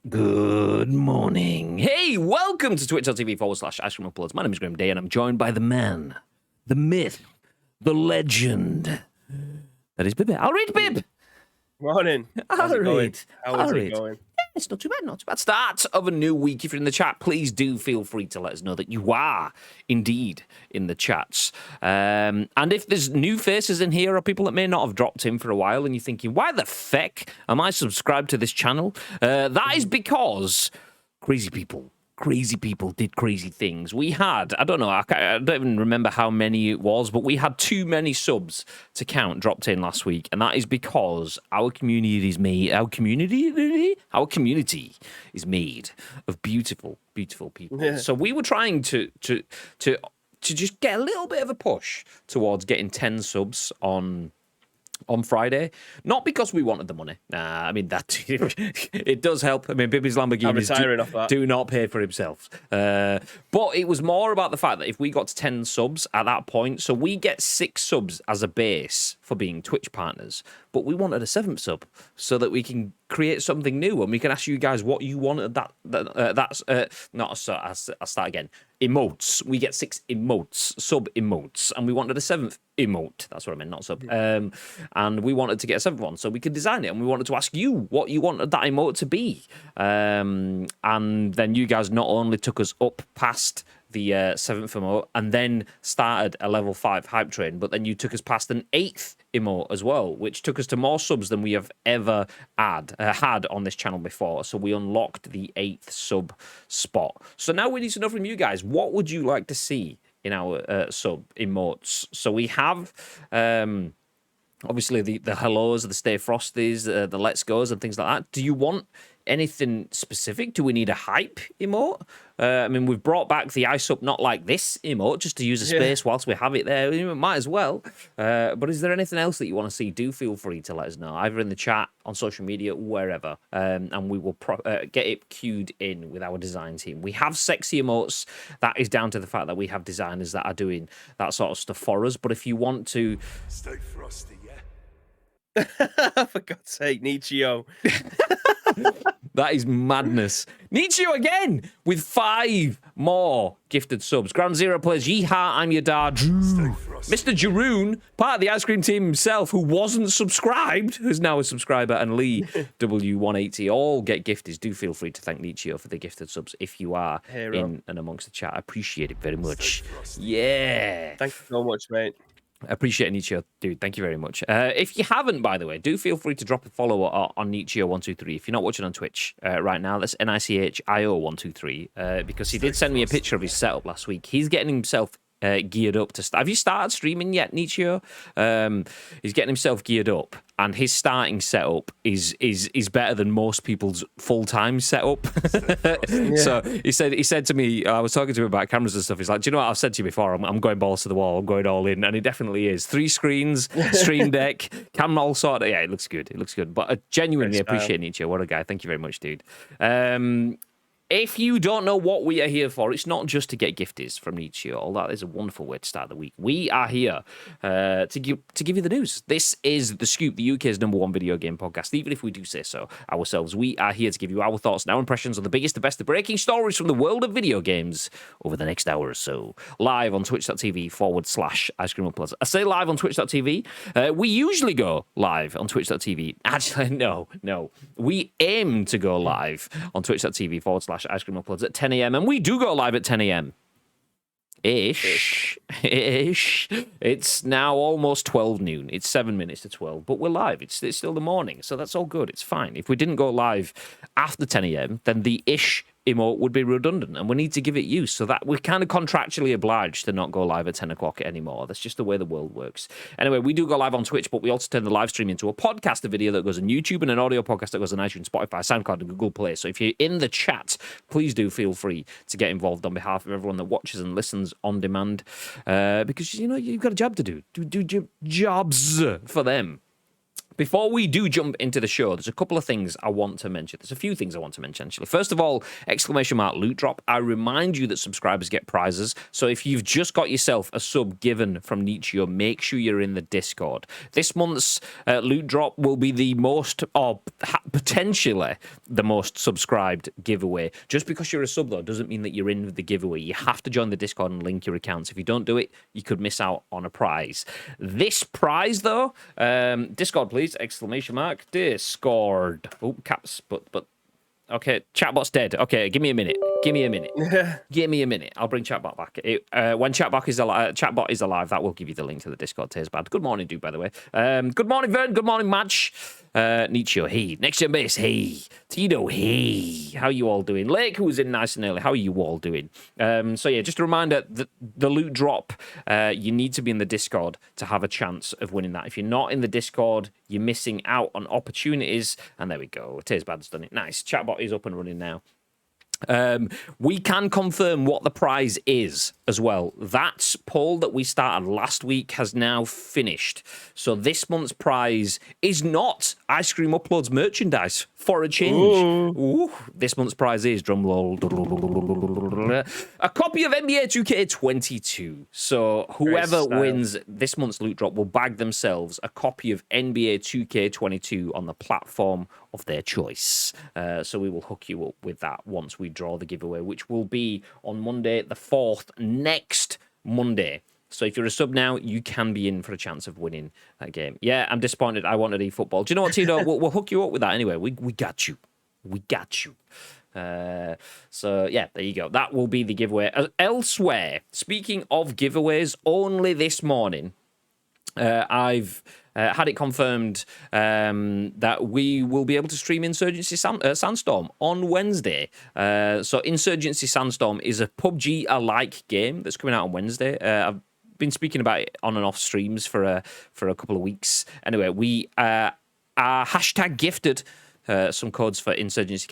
Good morning. Hey, welcome to twitch.tv/IshRaq. My name is Graham Day, and I'm joined by the man, the myth, the legend. That is Bib. I'll read Bib. Morning. How's it going? How is it going? It's not too bad, not too bad. Start of a new week. If you're in the chat, please do feel free to let us know that you are indeed in the chats. And if there's new faces in here or people that may not have dropped in for a while and you're thinking, why the feck am I subscribed to this channel? That is because crazy people did crazy things. We had, I don't know, I don't even remember how many it was, but we had too many subs to count dropped in last week, and that is because our community is made of beautiful people. Yeah. So we were trying to just get a little bit of a push towards getting 10 subs on Friday, not because we wanted the money. Nah, I mean that it does help. I mean, Bibby's Lamborghinis do not pay for himself. But it was more about the fact that if we got to 10 subs at that point, so we get 6 subs as a base for being Twitch partners, but we wanted a 7th sub so that we can create something new and we can ask you guys what you wanted. I'll start again. Emotes. We get 6 emotes, sub emotes, and we wanted a 7th emote. That's what I meant, not sub. And we wanted to get a 7th one so we could design it, and we wanted to ask you what you wanted that emote to be. And then you guys not only took us up past the 7th emote and then started a level 5 hype train, but then you took us past an 8th emote as well, which took us to more subs than we have ever had on this channel before. So we unlocked the 8th sub spot. So now we need to know from you guys, what would you like to see in our sub emotes? So we have obviously the hellos, the stay frosties, the let's goes and things like that. Do you want anything specific? Do we need a hype emote? I mean, we've brought back the ice up not like this emote just to use a space whilst we have it there. We might as well. But is there anything else that you want to see? Do feel free to let us know, either in the chat, on social media, wherever. And we will get it queued in with our design team. We have sexy emotes. That is down to the fact that we have designers that are doing that sort of stuff for us. But if you want to... Stay frosty, yeah? For God's sake, Nietzscheo. That is madness. Nietzscheo again with 5 more gifted subs. Ground Zero plays Yeehaw, I'm your dad. Mr. Jeroen, part of the ice cream team himself, who wasn't subscribed, who's now a subscriber, and Lee W180 all get gifted. Do feel free to thank Nietzscheo for the gifted subs if you are in and amongst the chat. I appreciate it very much. Yeah. Thank you so much, mate. Appreciate Nietzscheo, dude. Thank you very much. If you haven't, by the way, do feel free to drop a follow on Nietzscheo123. If you're not watching on Twitch right now, that's NICHIO123, because he did send me a picture of his setup last week. He's getting himself geared up to start. Have you started streaming yet, Nietzscheo? He's getting himself geared up, and his starting setup is better than most people's full-time setup. So he said to me, I was talking to him about cameras and stuff. He's like, do you know what I've said to you before? I'm going balls to the wall. I'm going all in, and he definitely is. 3 screens, stream deck, camera, all sort of. Yeah, it looks good. It looks good. But I genuinely appreciate Nietzsche. What a guy. Thank you very much, dude. If you don't know what we are here for, it's not just to get gifties from Nietzsche. All that is a wonderful way to start the week. We are here to give you the news. This is The Scoop, the UK's #1 video game podcast. Even if we do say so ourselves, we are here to give you our thoughts and our impressions on the biggest, the best, the breaking stories from the world of video games over the next hour or so. Live on twitch.tv/IceCreamUploads. I say live on twitch.tv. We usually go live on twitch.tv. Actually, no. We aim to go live on twitch.tv/Ice Cream Uploads at 10 a.m. and we do go live at 10 a.m. Ish. It's now almost 12 noon. It's 7 minutes to 12, but we're live. It's still the morning, so that's all good. It's fine. If we didn't go live after 10 a.m., then the ish emote would be redundant, and we need to give it use, so that we're kind of contractually obliged to not go live at 10 o'clock anymore. That's just the way the world works. Anyway, we do go live on Twitch, but we also turn the live stream into a podcast, a video that goes on YouTube, and an audio podcast that goes on iTunes, Spotify, SoundCloud, and Google Play. So if you're in the chat, please do feel free to get involved on behalf of everyone that watches and listens on demand, because, you know, you've got a job to do. Do jobs for them. before we do jump into the show, there's a couple of things I want to mention. There's a few things I want to mention, actually. First of all, exclamation mark loot drop. I remind you that subscribers get prizes. So if you've just got yourself a sub given from Nietzsche, make sure you're in the Discord. This month's loot drop will be the most, or potentially the most subscribed giveaway. Just because you're a sub, though, doesn't mean that you're in the giveaway. You have to join the Discord and link your accounts. If you don't do it, you could miss out on a prize. This prize, though, Discord, please, exclamation mark, Discord. Oh, caps, but okay, chatbot's dead. Okay, give me a minute. Give me a minute. Give me a minute. I'll bring chatbot back. When chatbot is alive, that will give you the link to the Discord. Tastes bad. Good morning, dude, by the way. Good morning, Vern. Good morning, Madge. Nietzsche, hey. Next gen base, hey. Tito, hey. How you all doing? Lake, who was in nice and early. How are you all doing? So yeah, just a reminder, the loot drop, you need to be in the Discord to have a chance of winning that. If you're not in the Discord, you're missing out on opportunities. And there we go. Tastes bad's done it. Nice. Chatbot is up and running now. We can confirm what the prize is as well. That poll that we started last week has now finished. So this month's prize is not Ice Cream Uploads merchandise for a change. Ooh. This month's prize is, drumroll, a copy of NBA 2K22. So whoever wins this month's loot drop will bag themselves a copy of NBA 2K22 on the platform of their choice. So we will hook you up with that once we draw the giveaway, which will be on Monday the 4th, next Monday. So if you're a sub now, you can be in for a chance of winning that game. Yeah, I'm disappointed. I wanted eFootball. Do you know what, Tito? We'll hook you up with that anyway. We got you. We got you. So yeah, there you go. That will be the giveaway. Elsewhere, speaking of giveaways, only this morning, I've had it confirmed that we will be able to stream Insurgency Sandstorm on Wednesday. So Insurgency Sandstorm is a PUBG-alike game that's coming out on Wednesday. I've been speaking about it on and off streams for a couple of weeks. Anyway, we are hashtag gifted some codes for Insurgency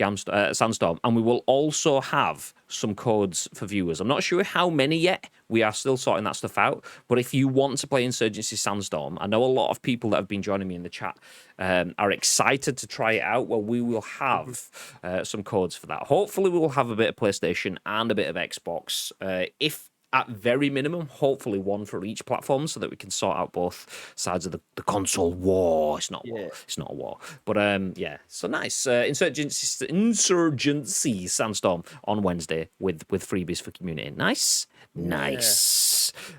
Sandstorm, and we will also have some codes for viewers. I'm not sure how many yet. We are still sorting that stuff out. But if you want to play Insurgency Sandstorm, I know a lot of people that have been joining me in the chat are excited to try it out. Well, we will have some codes for that. Hopefully, we will have a bit of PlayStation and a bit of Xbox. If at very minimum, hopefully one for each platform, so that we can sort out both sides of the console war. It's not war. It's not a war. But yeah, so nice. Insurgency Sandstorm on Wednesday with freebies for community. Nice.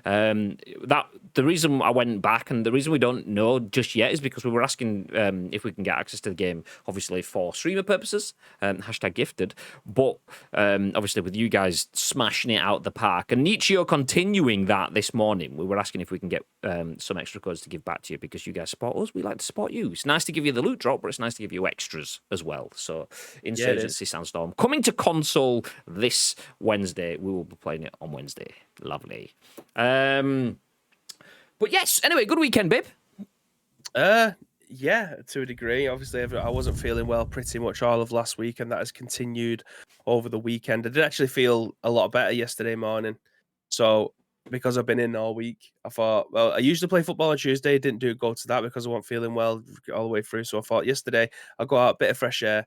That the reason I went back, and the reason we don't know just yet, is because we were asking if we can get access to the game, obviously for streamer purposes, hashtag gifted, but obviously with you guys smashing it out the park, and Nietzsche continuing that this morning, we were asking if we can get some extra codes to give back to you, because you guys support us, we like to support you. It's nice to give you the loot drop, but it's nice to give you extras as well. So Insurgency Sandstorm coming to console this Wednesday. We will be playing it on Wednesday. Lovely. But yes, anyway, good weekend, babe. Yeah, to a degree. Obviously, I wasn't feeling well pretty much all of last week, and that has continued over the weekend. I did actually feel a lot better yesterday morning. So, because I've been in all week, I thought, well, I usually play football on Tuesday. Didn't go to that because I wasn't feeling well all the way through. So I thought yesterday I'll go out, a bit of fresh air,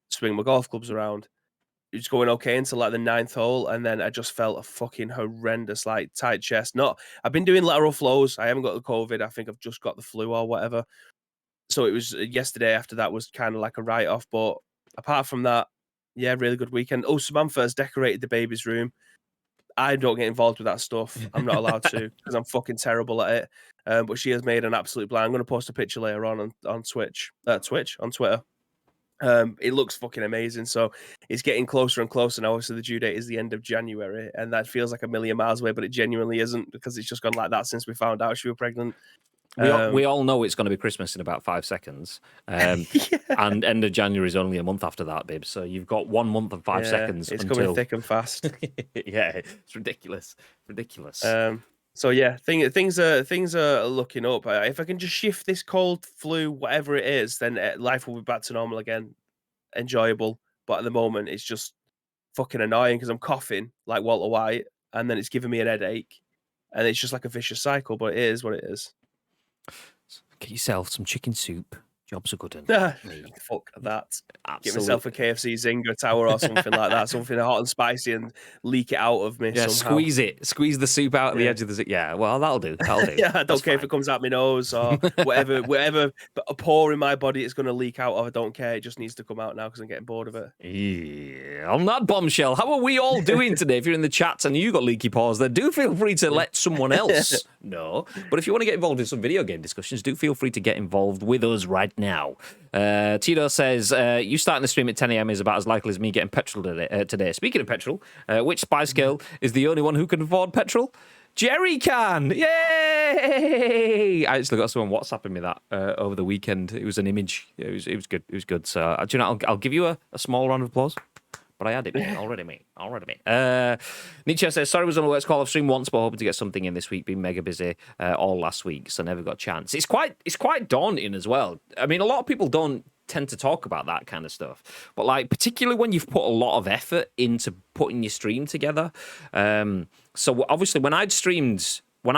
swing my golf clubs around. It's going okay until like the 9th hole, and then I just felt a fucking horrendous, like tight chest. I've been doing lateral flows. I haven't got the COVID. I think I've just got the flu or whatever. So it was yesterday after that was kind of like a write-off. But apart from that, yeah, really good weekend. Oh, Samantha's decorated the baby's room. I don't get involved with that stuff. I'm not allowed to because I'm fucking terrible at it. But she has made an absolute blind. I'm going to post a picture later on Twitch, on Twitter. It looks fucking amazing. So it's getting closer and closer now. Obviously, the due date is the end of January, and that feels like a million miles away, but it genuinely isn't, because it's just gone like that since we found out she was pregnant. We all know it's going to be Christmas in about 5 seconds. And end of January is only a month after that, babe. So you've got 1 month and 5 seconds. It's coming thick and fast. Yeah, it's ridiculous. So yeah, things are looking up. If I can just shift this cold, flu, whatever it is, then life will be back to normal again. Enjoyable, but at the moment it's just fucking annoying because I'm coughing like Walter White, and then it's giving me an headache, and it's just like a vicious cycle. But it is what it is. Get yourself some chicken soup, Job's a good one. Fuck that. Get Absolutely. myself a KFC Zinger Tower or something like that, something hot and spicy, and leak it out of me Yeah, somehow. squeeze the soup out of the Yeah. edge of the. Yeah, well, that'll do. Yeah, I don't That's care if fine. it comes out my nose or whatever a pore in my body it's going to leak out of. I don't care. It just needs to come out now because I'm getting bored of it. Yeah, on that bombshell, how are we all doing today? If you're in the chats and you got leaky paws, then do feel free to let someone else know. But if you want to get involved in some video game discussions, do feel free to get involved with us right now. Tito says, you starting the stream at 10 a.m. is about as likely as me getting petrol today. Speaking of petrol, which Spice Girl is the only one who can afford petrol? Jerry can! Yay! I actually got someone WhatsApping me that over the weekend. It was an image. It was good. It was good. So, do you know, I'll give you a small round of applause. But I had it, mate. Already, mate. Nietzsche says, sorry, I was on a works call. I've streamed once, but hoping to get something in this week. Been mega busy all last week, so never got a chance. It's quite daunting as well. I mean, a lot of people don't tend to talk about that kind of stuff. But, like, particularly when you've put a lot of effort into putting your stream together. So, obviously, when I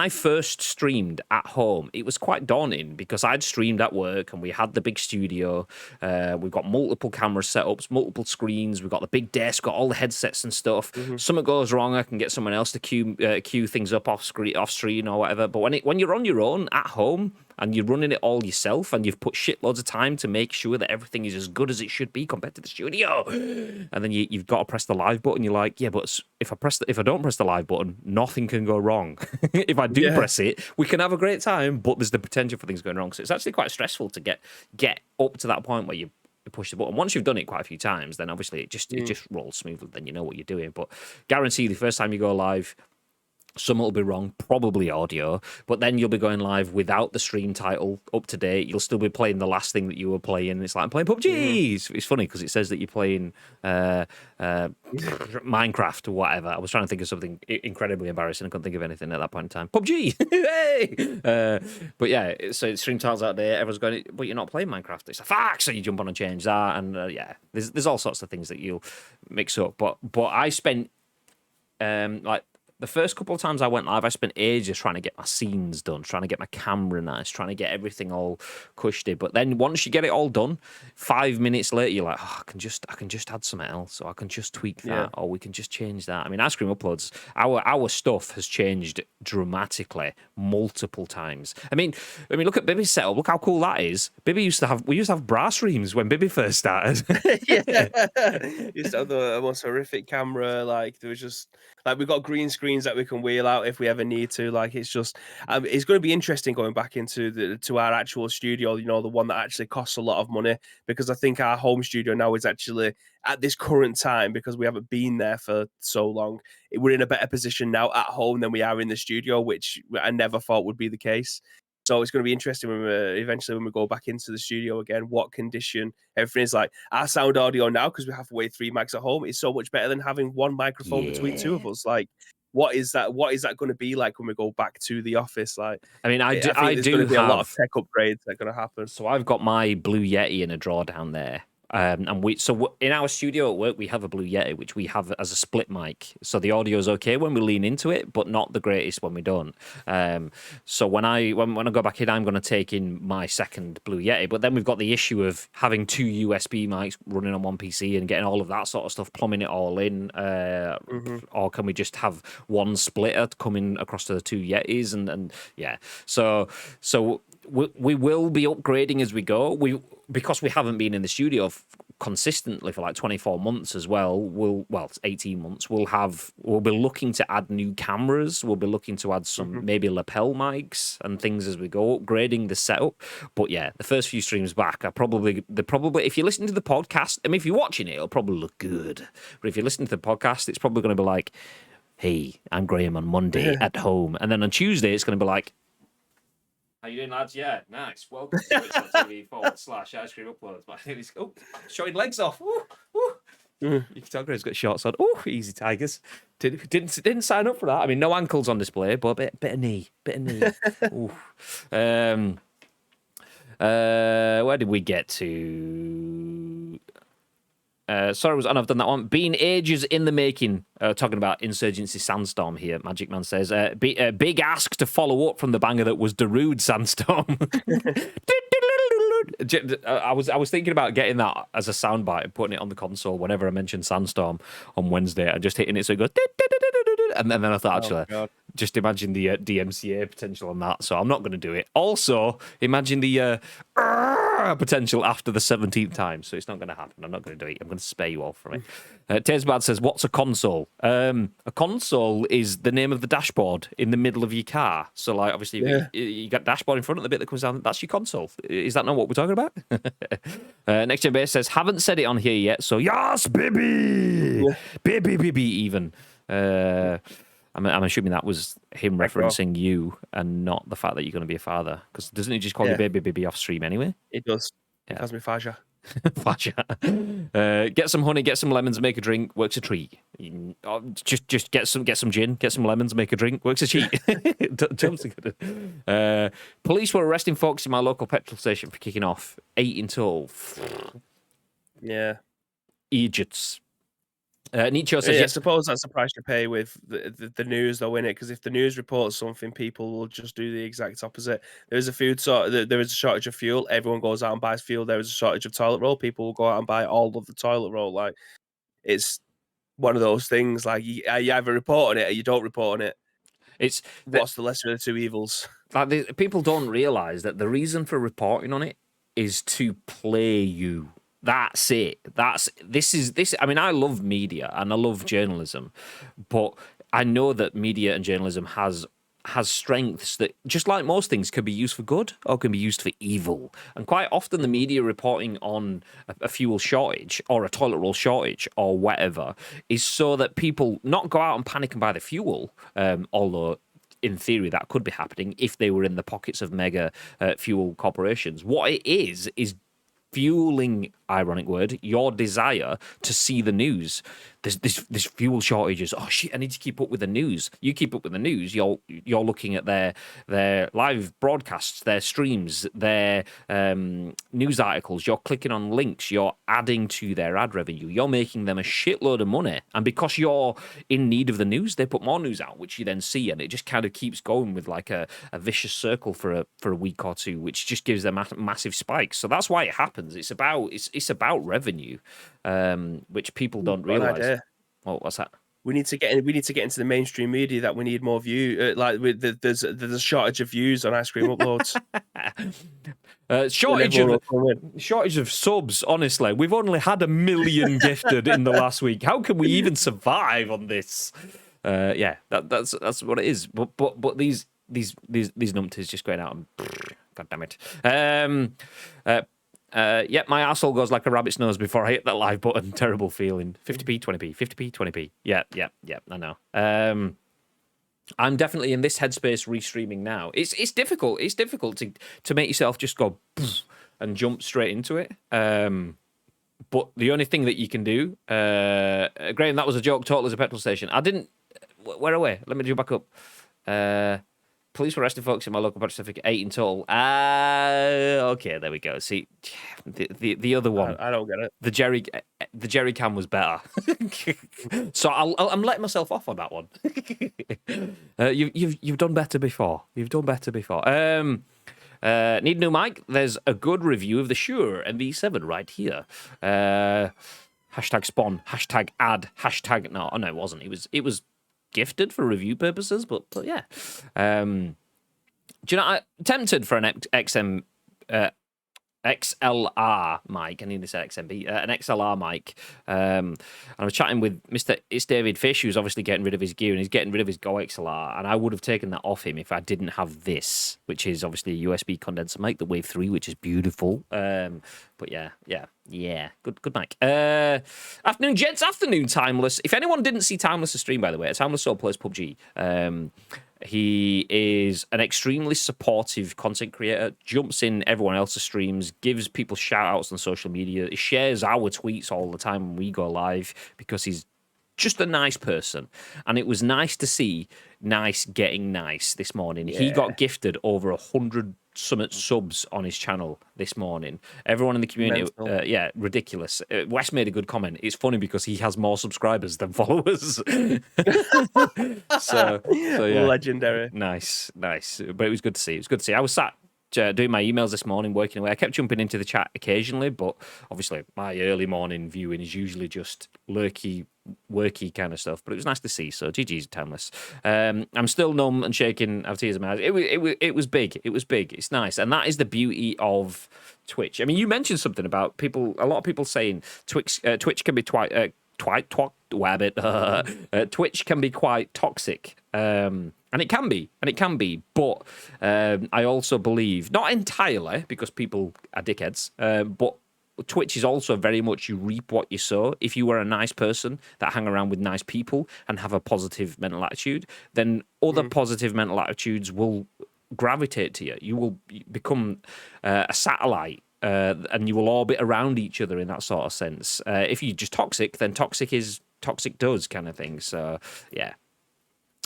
first streamed at home, it was quite daunting because I'd streamed at work and we had the big studio. We've got multiple camera setups, multiple screens. We've got the big desk, got all the headsets and stuff. Something goes wrong, I can get someone else to cue things up off screen or whatever. But when you're on your own at home and you're running it all yourself and you've put shitloads of time to make sure that everything is as good as it should be compared to the studio, and then you've got to press the live button, you're like, yeah, but if I don't press the live button, nothing can go wrong. If I do press it, we can have a great time, but there's the potential for things going wrong. So it's actually quite stressful to get up to that point where you push the button. Once you've done it quite a few times, then obviously it just rolls smoothly. Then you know what you're doing. But guarantee the first time you go live, something will be wrong, probably audio, but then you'll be going live without the stream title up to date. You'll still be playing the last thing that you were playing. It's like, I'm playing PUBG. It's funny because it says that you're playing Minecraft or whatever. I was trying to think of something incredibly embarrassing. I couldn't think of anything at that point in time. PUBG! Hey! But yeah, so stream titles out there, everyone's going, but you're not playing Minecraft. It's a fuck! So you jump on and change that, and yeah, there's all sorts of things that you'll mix up. But I spent, like, the first couple of times I went live, I spent ages trying to get my scenes done, trying to get my camera nice, trying to get everything all cushy. But then once you get it all done, 5 minutes later, you're like, oh, I can just add something else, or I can just tweak that, or we can just change that. I mean, Ice Cream Uploads, our stuff has changed dramatically multiple times. I mean, look at Bibby's setup. Look how cool that is. We used to have brass reams when Bibby first started. Used to have the most horrific camera. Like there was just like we've got green screens that we can wheel out if we ever need to. Like it's just it's going to be interesting going back into our actual studio. You know, the one that actually costs a lot of money, because I think our home studio now is actually at this current time, because we haven't been there for so long, we're in a better position now at home than we are in the studio, which I never thought would be the case. So it's going to be interesting when we go back into the studio again, what condition everything is like. Our sound audio now, because we have to weigh 3 mics at home, is so much better than having one microphone between two of us. Like, what is that going to be like when we go back to the office? Like, I mean, I think there's going to be a lot of tech upgrades that are going to happen. So I've got my Blue Yeti in a drawer down there. And in our studio at work, we have a Blue Yeti, which we have as a split mic. So the audio is okay when we lean into it, but not the greatest when we don't. So when I go back in, I'm going to take in my second Blue Yeti. But then we've got the issue of having 2 USB mics running on one PC and getting all of that sort of stuff, plumbing it all in. Or can we just have one splitter coming across to the 2 Yetis? And yeah, so we will be upgrading as we go. Because we haven't been in the studio consistently for like 24 months as well. It's 18 months. We'll be looking to add new cameras. We'll be looking to add some maybe lapel mics and things as we go, upgrading the setup. But yeah, the first few streams back, probably if you listen to the podcast, I mean, if you're watching it, it'll probably look good. But if you listen to the podcast, it's probably going to be like, hey, I'm Graham on Monday at home. And then on Tuesday, it's going to be like, how you doing, lads? Yeah, nice. Welcome to twitch.tv/Ice Cream Uploads. But I think it's showing legs off. Ooh, ooh. You can tell Graham's got shorts on. Oh, easy tigers. Didn't sign up for that. I mean, no ankles on display, but a bit of knee. Ooh. Where did we get to? Sorry, and I've done that one. Been ages in the making. Talking about Insurgency Sandstorm here. Magic Man says, big ask to follow up from the banger that was Darude Sandstorm. I was thinking about getting that as a soundbite and putting it on the console whenever I mention Sandstorm on Wednesday and just hitting it so it goes. And then I thought, actually, just imagine the DMCA potential on that. So I'm not going to do it. Also, imagine the potential after the 17th time. So it's not going to happen. I'm not going to do it. I'm going to spare you all from it. Tazebad says, what's a console? A console is the name of the dashboard in the middle of your car. So, like, obviously, you got dashboard in front of the bit that comes down. That's your console. Is that not what we're talking about? Next Gen Base says, haven't said it on here yet. So, yes, baby! Baby, even. I'm assuming that was him referencing you and not the fact that you're going to be a father. Because doesn't he just call you baby off stream anyway? It does. He calls me Faja. Faja. Get some honey, get some lemons, make a drink, works a treat. Just get some gin, get some lemons, make a drink, works a cheat. Police were arresting folks in my local petrol station for kicking off 8 in total. Yeah. Idiots. Nietzsche says, I suppose that's the price you pay with the news, though, innit? Because if the news reports something, people will just do the exact opposite. There is a shortage of fuel. Everyone goes out and buys fuel. There is a shortage of toilet roll. People will go out and buy all of the toilet roll. Like, it's one of those things. Like, you either report on it or you don't report on it. What's the lesser of the two evils? Like, people don't realise that the reason for reporting on it is to play you. That's it. This. I mean, I love media and I love journalism, but I know that media and journalism has strengths that, just like most things, can be used for good or can be used for evil. And quite often, the media reporting on a fuel shortage or a toilet roll shortage or whatever is so that people not go out and panic and buy the fuel, although in theory that could be happening if they were in the pockets of mega fuel corporations. What it is fueling, ironic word, your desire to see the news. This fuel shortages. Oh shit! I need to keep up with the news. You keep up with the news. You're looking at their live broadcasts, their streams, their news articles. You're clicking on links. You're adding to their ad revenue. You're making them a shitload of money. And because you're in need of the news, they put more news out, which you then see, and it just kind of keeps going with like a vicious circle for a week or two, which just gives them massive spikes. So that's why it happens. It's about revenue, which people don't realize. Oh, what's that? We need to get into the mainstream media. That we need more view. There's a shortage of views on ice cream uploads. Shortage of subs. Honestly, we've only had 1 million gifted in the last week. How can we even survive on this? That's what it is. But these numpties just going out and God damn it. My arsehole goes like a rabbit's nose before I hit that live button. Terrible feeling. 50p, 20p, 50p, 20p. Yeah, I know. I'm definitely in this headspace restreaming now. It's difficult. It's difficult to make yourself just go and jump straight into it. But the only thing that you can do, Graham, that was a joke. Total as a petrol station. I didn't. Where away? Let me do back up. Police were arresting folks in my local petrol station, 8 in total. Okay, there we go. See, the other one. I don't get it. The jerry can was better. So I'm letting myself off on that one. You've done better before. Need a new mic? There's a good review of the Shure MV7 right here. Hashtag spawn. Hashtag ad. Hashtag no, it wasn't. It was gifted for review purposes, but yeah. Do you know, I'm tempted for an XLR mic. I need to say XMB. An XLR mic. And I was chatting with Mr. It's David Fish, who's obviously getting rid of his gear, and he's getting rid of his Go XLR. And I would have taken that off him if I didn't have this, which is obviously a USB condenser mic, the Wave 3, which is beautiful. But yeah. Good mic. Afternoon, gents. Afternoon, Timeless. If anyone didn't see Timeless' stream, by the way, Timeless Soul plays PUBG. He is an extremely supportive content creator, jumps in everyone else's streams, gives people shout-outs on social media, he shares our tweets all the time when we go live because he's just a nice person. And it was nice to see Nice getting nice this morning. Yeah. He got gifted over 100 Summit subs on his channel this morning. Everyone in the community, ridiculous. Wes made a good comment. It's funny because he has more subscribers than followers. so yeah. Legendary. Nice. But it was good to see. I was sat doing my emails this morning, working away. I kept jumping into the chat occasionally, but obviously my early morning viewing is usually just lurky, worky kind of stuff. But it was nice to see. So GG's timeless. I'm still numb and shaking. I have tears in my eyes. It was big. It was big. It's nice, and that is the beauty of Twitch. I mean, you mentioned something about people. A lot of people saying Twitch can be Twitch can be quite toxic. And it can be, but I also believe, not entirely, because people are dickheads, but Twitch is also very much you reap what you sow. If you are a nice person that hang around with nice people and have a positive mental attitude, then other positive mental attitudes will gravitate to you. You will become a satellite. And you will orbit around each other in that sort of sense. If you're just toxic, then toxic does kind of thing. So, yeah.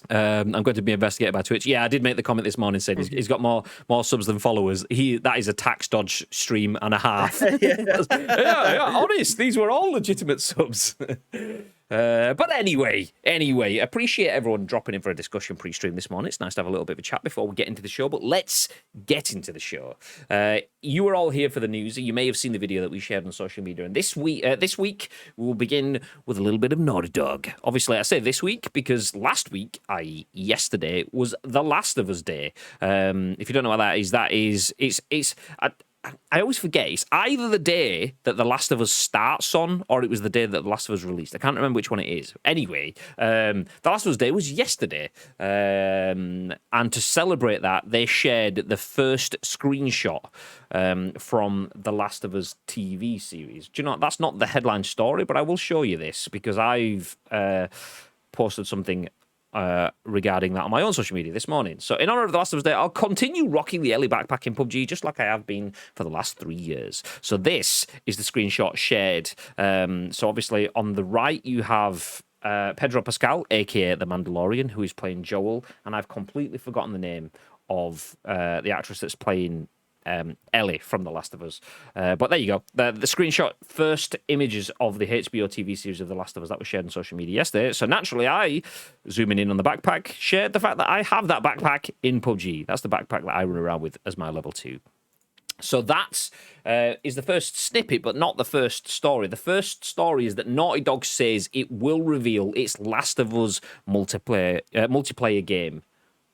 I'm going to be investigated by Twitch. Yeah, I did make the comment this morning saying he's got more subs than followers. That is a tax dodge stream and a half. yeah, honest, these were all legitimate subs. But anyway, appreciate everyone dropping in for a discussion pre-stream this morning. It's nice to have a little bit of a chat before we get into the show, but let's get into the show. You were all here for the news. You may have seen the video that we shared on social media, and this week we'll begin with a little bit of Naughty Dog. Obviously, I say this week because last week, i.e. yesterday, was The Last of Us Day. If you don't know what that is, I always forget. It's either the day that The Last of Us starts on, or it was the day that The Last of Us released. I can't remember which one it is. Anyway, The Last of Us Day was yesterday. And to celebrate that, they shared the first screenshot from The Last of Us TV series. Do you know, that's not the headline story, but I will show you this because I've posted something regarding that on my own social media this morning. So in honor of The Last of Us Day, I'll continue rocking the Ellie backpack in PUBG just like I have been for the last 3 years. So this is the screenshot shared. So obviously on the right you have Pedro Pascal, aka the Mandalorian, who is playing Joel, and I've completely forgotten the name of the actress that's playing Ellie from The Last of Us. But there you go. The screenshot, first images of the HBO TV series of The Last of Us that was shared on social media yesterday. So naturally, I, zooming in on the backpack, shared the fact that I have that backpack in PUBG. That's the backpack that I run around with as my level 2. So that is the first snippet, but not the first story. The first story is that Naughty Dog says it will reveal its Last of Us multiplayer game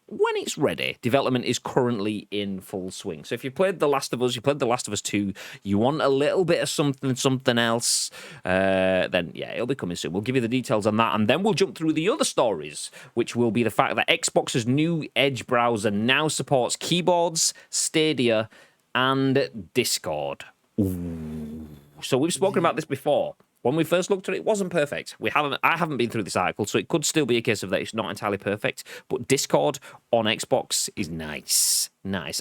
when it's ready. Development is currently in full swing. So if you played The Last of Us, you played The Last of Us 2, you want a little bit of something else, then yeah, it'll be coming soon. We'll give you the details on that, and then we'll jump through the other stories, which will be the fact that Xbox's new Edge browser now supports keyboards, Stadia, and Discord. Ooh. So we've spoken about this before. When we first looked at it, it wasn't perfect. I haven't been through this article, so it could still be a case of that it's not entirely perfect. But Discord on Xbox is nice.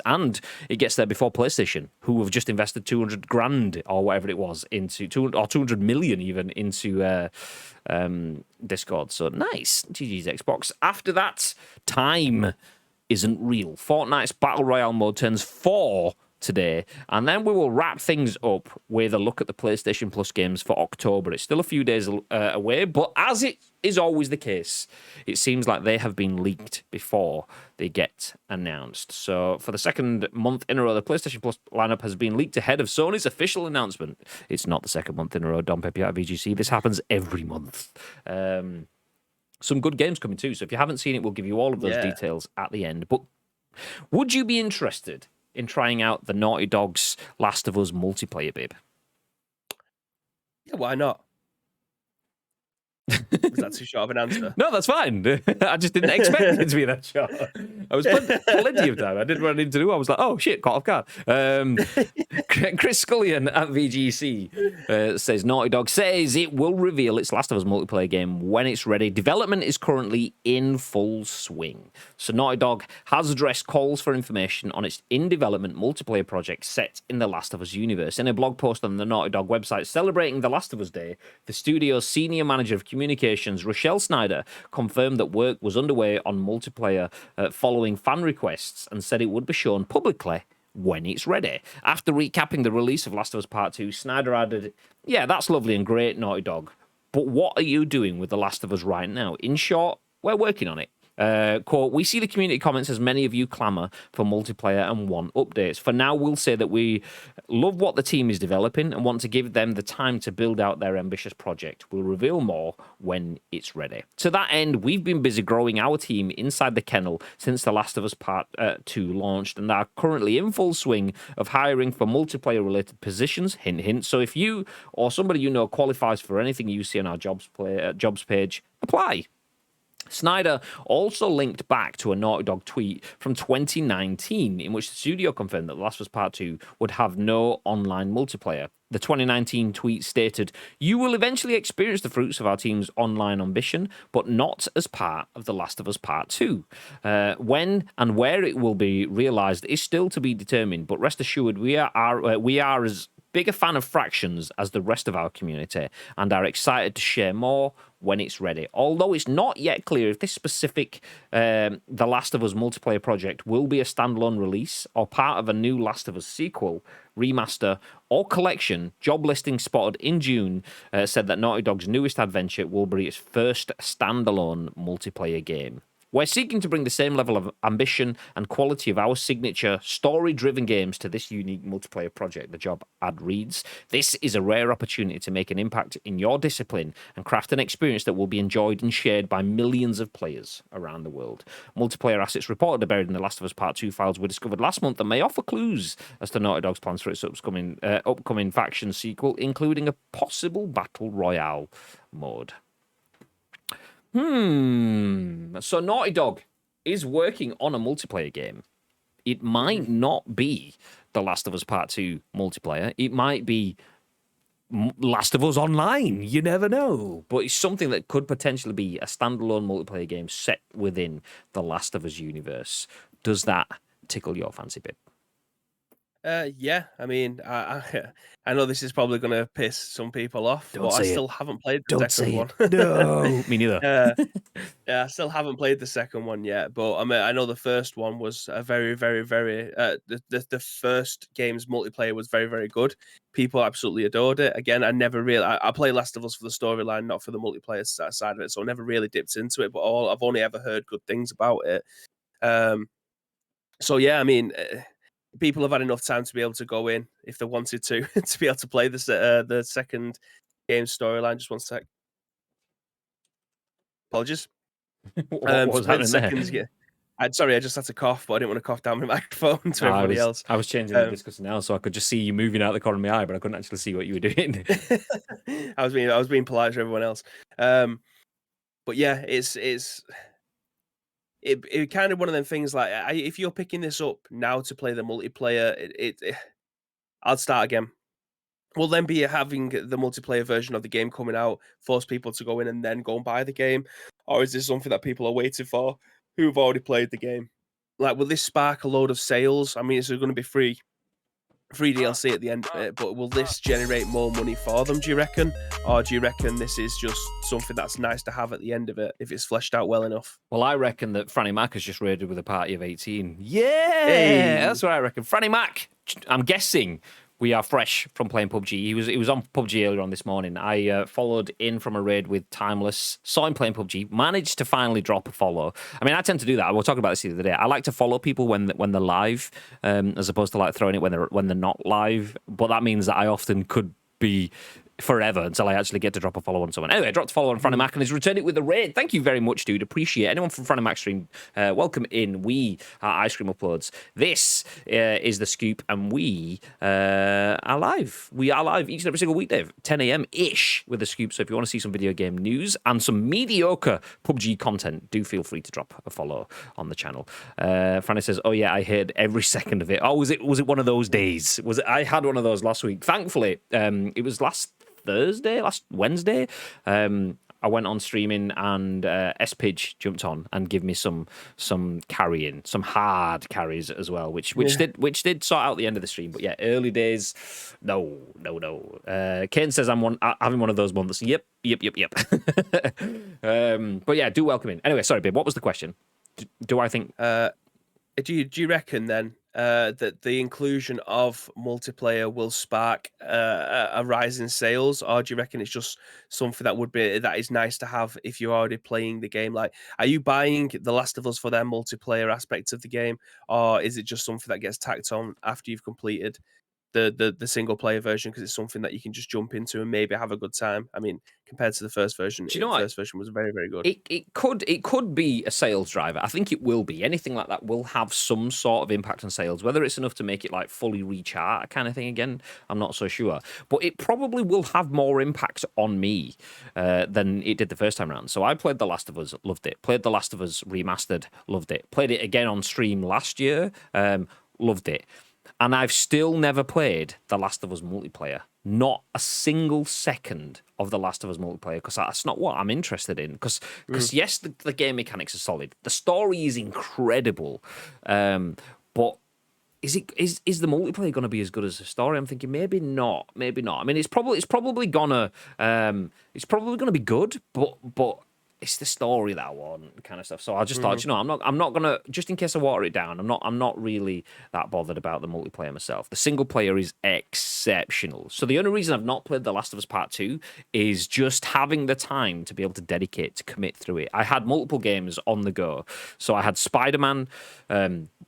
And it gets there before PlayStation, who have just invested 200 grand or whatever it was into 200 million even into Discord. So nice. GG's Xbox. After that, time isn't real. Fortnite's Battle Royale mode turns 4 today, and then we will wrap things up with a look at the PlayStation Plus games for October. It's still a few days away, but as it is always the case, it seems like they have been leaked before they get announced. So for the second month in a row, the PlayStation Plus lineup has been leaked ahead of Sony's official announcement. It's not the second month in a row, Don Peppiatt at VGC. This happens every month. Some good games coming too, so if you haven't seen it, we'll give you all of those details at the end. But would you be interested in trying out the Naughty Dog's Last of Us multiplayer, babe? Yeah, why not? Was that too short of an answer? No, that's fine. I just didn't expect it to be that short. I was plenty of time. I did what I needed to do. I was like, oh shit, caught off guard. Chris Scullion at VGC says Naughty Dog says it will reveal its Last of Us multiplayer game when it's ready. Development is currently in full swing. So Naughty Dog has addressed calls for information on its in-development multiplayer project set in the Last of Us universe. In a blog post on the Naughty Dog website celebrating the Last of Us Day, the studio's senior manager of communications, Rochelle Snyder, confirmed that work was underway on multiplayer following fan requests and said it would be shown publicly when it's ready. After recapping the release of Last of Us Part 2, Snyder added, yeah, that's lovely and great, Naughty Dog, but what are you doing with The Last of Us right now? In short, we're working on it. Quote, we see the community comments as many of you clamour for multiplayer and want updates. For now, we'll say that we love what the team is developing and want to give them the time to build out their ambitious project. We'll reveal more when it's ready. To that end, we've been busy growing our team inside the kennel since The Last of Us Part 2 launched and are currently in full swing of hiring for multiplayer-related positions, hint, hint. So if you or somebody you know qualifies for anything you see on our jobs page, apply. Snyder also linked back to a Naughty Dog tweet from 2019 in which the studio confirmed that The Last of Us Part 2 would have no online multiplayer. The 2019 tweet stated, "You will eventually experience the fruits of our team's online ambition, but not as part of The Last of Us Part 2. When and where it will be realised is still to be determined, but rest assured we are as big a fan of Fractions as the rest of our community and are excited to share more when it's ready. Although it's not yet clear if this specific The Last of Us multiplayer project will be a standalone release or part of a new Last of Us sequel, remaster, or collection, job listing spotted in June said that Naughty Dog's newest adventure will be its first standalone multiplayer game. We're seeking to bring the same level of ambition and quality of our signature story-driven games to this unique multiplayer project," the job ad reads. "This is a rare opportunity to make an impact in your discipline and craft an experience that will be enjoyed and shared by millions of players around the world. Multiplayer assets reported buried in The Last of Us Part 2 files were discovered last month and may offer clues as to Naughty Dog's plans for its upcoming faction sequel, including a possible Battle Royale mode." So Naughty Dog is working on a multiplayer game. It might not be The Last of Us Part 2 multiplayer. It might be Last of Us Online. You never know. But it's something that could potentially be a standalone multiplayer game set within the Last of Us universe. Does that tickle your fancy, bit? Yeah, I mean, I know this is probably going to piss some people off, but I still haven't played the second one. No, me neither. Yeah, I still haven't played the second one yet, but I mean, I know the first one was a very, very, very. The first game's multiplayer was very, very good. People absolutely adored it. Again, I play Last of Us for the storyline, not for the multiplayer side of it, so I never really dipped into it. But I've only ever heard good things about it. So yeah, I mean. People have had enough time to be able to go in if they wanted to be able to play the second game storyline. Just one sec. Apologies. What was happening there? Sorry, I just had to cough, but I didn't want to cough down my microphone to everybody else. I was changing the discussion now, so I could just see you moving out the corner of my eye, but I couldn't actually see what you were doing. I was being polite to everyone else. But yeah, it's kind of one of them things. Like, if you're picking this up now to play the multiplayer, I'll start again. We'll then be having the multiplayer version of the game coming out, force people to go in and then go and buy the game, or is this something that people are waiting for who've already played the game? Like, will this spark a load of sales? I mean, it's going to be free DLC at the end of it, but will this generate more money for them, do you reckon? Or do you reckon this is just something that's nice to have at the end of it if it's fleshed out well enough? Well, I reckon that Franny Mac has just raided with a party of 18. Yeah! Hey. That's what I reckon. Franny Mac, I'm guessing we are fresh from playing PUBG. He was on PUBG earlier on this morning. I followed in from a raid with Timeless, saw him playing PUBG, managed to finally drop a follow. I mean, I tend to do that. I was talking about this the other day. I like to follow people when they're live, as opposed to like throwing it when they're not live. But that means that I often could be forever until I actually get to drop a follow on someone. Anyway, I dropped a follow on Franny Mac and he's returned it with a raid. Thank you very much, dude. Appreciate it. Anyone from Franny Mac stream, welcome in. We are Ice Cream Uploads. This is The Scoop and we are live. We are live each and every single weekday, 10 a.m.-ish with The Scoop. So if you want to see some video game news and some mediocre PUBG content, do feel free to drop a follow on the channel. Franny says, oh yeah, I heard every second of it. Oh, was it one of those days? I had one of those last week. Thankfully, it was last Wednesday, I went on streaming and S-Pidge jumped on and give me some carrying, some hard carries as well, which did sort out the end of the stream. But yeah, early days, no. Kane says I'm having one of those months. Yep. But yeah, do welcome in. Anyway, sorry, babe. What was the question? Do I think? Do you reckon then that the inclusion of multiplayer will spark a rise in sales, or do you reckon it's just something that is nice to have if you're already playing the game? Like, are you buying The Last of Us for their multiplayer aspects of the game, or is it just something that gets tacked on after you've completed the single player version because it's something that you can just jump into and maybe have a good time? I mean, compared to the first version, Do you the know what? first version was very, very good. It could be a sales driver. I think it will be. Anything like that will have some sort of impact on sales. Whether it's enough to make it like fully rechart kind of thing again, I'm not so sure. But it probably will have more impact on me than it did the first time around. So I played The Last of Us, loved it. Played The Last of Us Remastered, loved it. Played it again on stream last year, loved it. And I've still never played The Last of Us multiplayer. Not a single second of The Last of Us multiplayer, because that's not what I'm interested in. Because yes, the game mechanics are solid. The story is incredible. But is the multiplayer going to be as good as the story? I'm thinking maybe not. Maybe not. I mean, it's probably gonna be good, but it's the story that I want, kind of stuff. So I just thought, I'm not gonna, just in case I water it down, I'm not really that bothered about the multiplayer myself. The single player is exceptional. So the only reason I've not played The Last of Us Part 2 is just having the time to be able to dedicate, to commit through it. I had multiple games on the go. So I had Spider-Man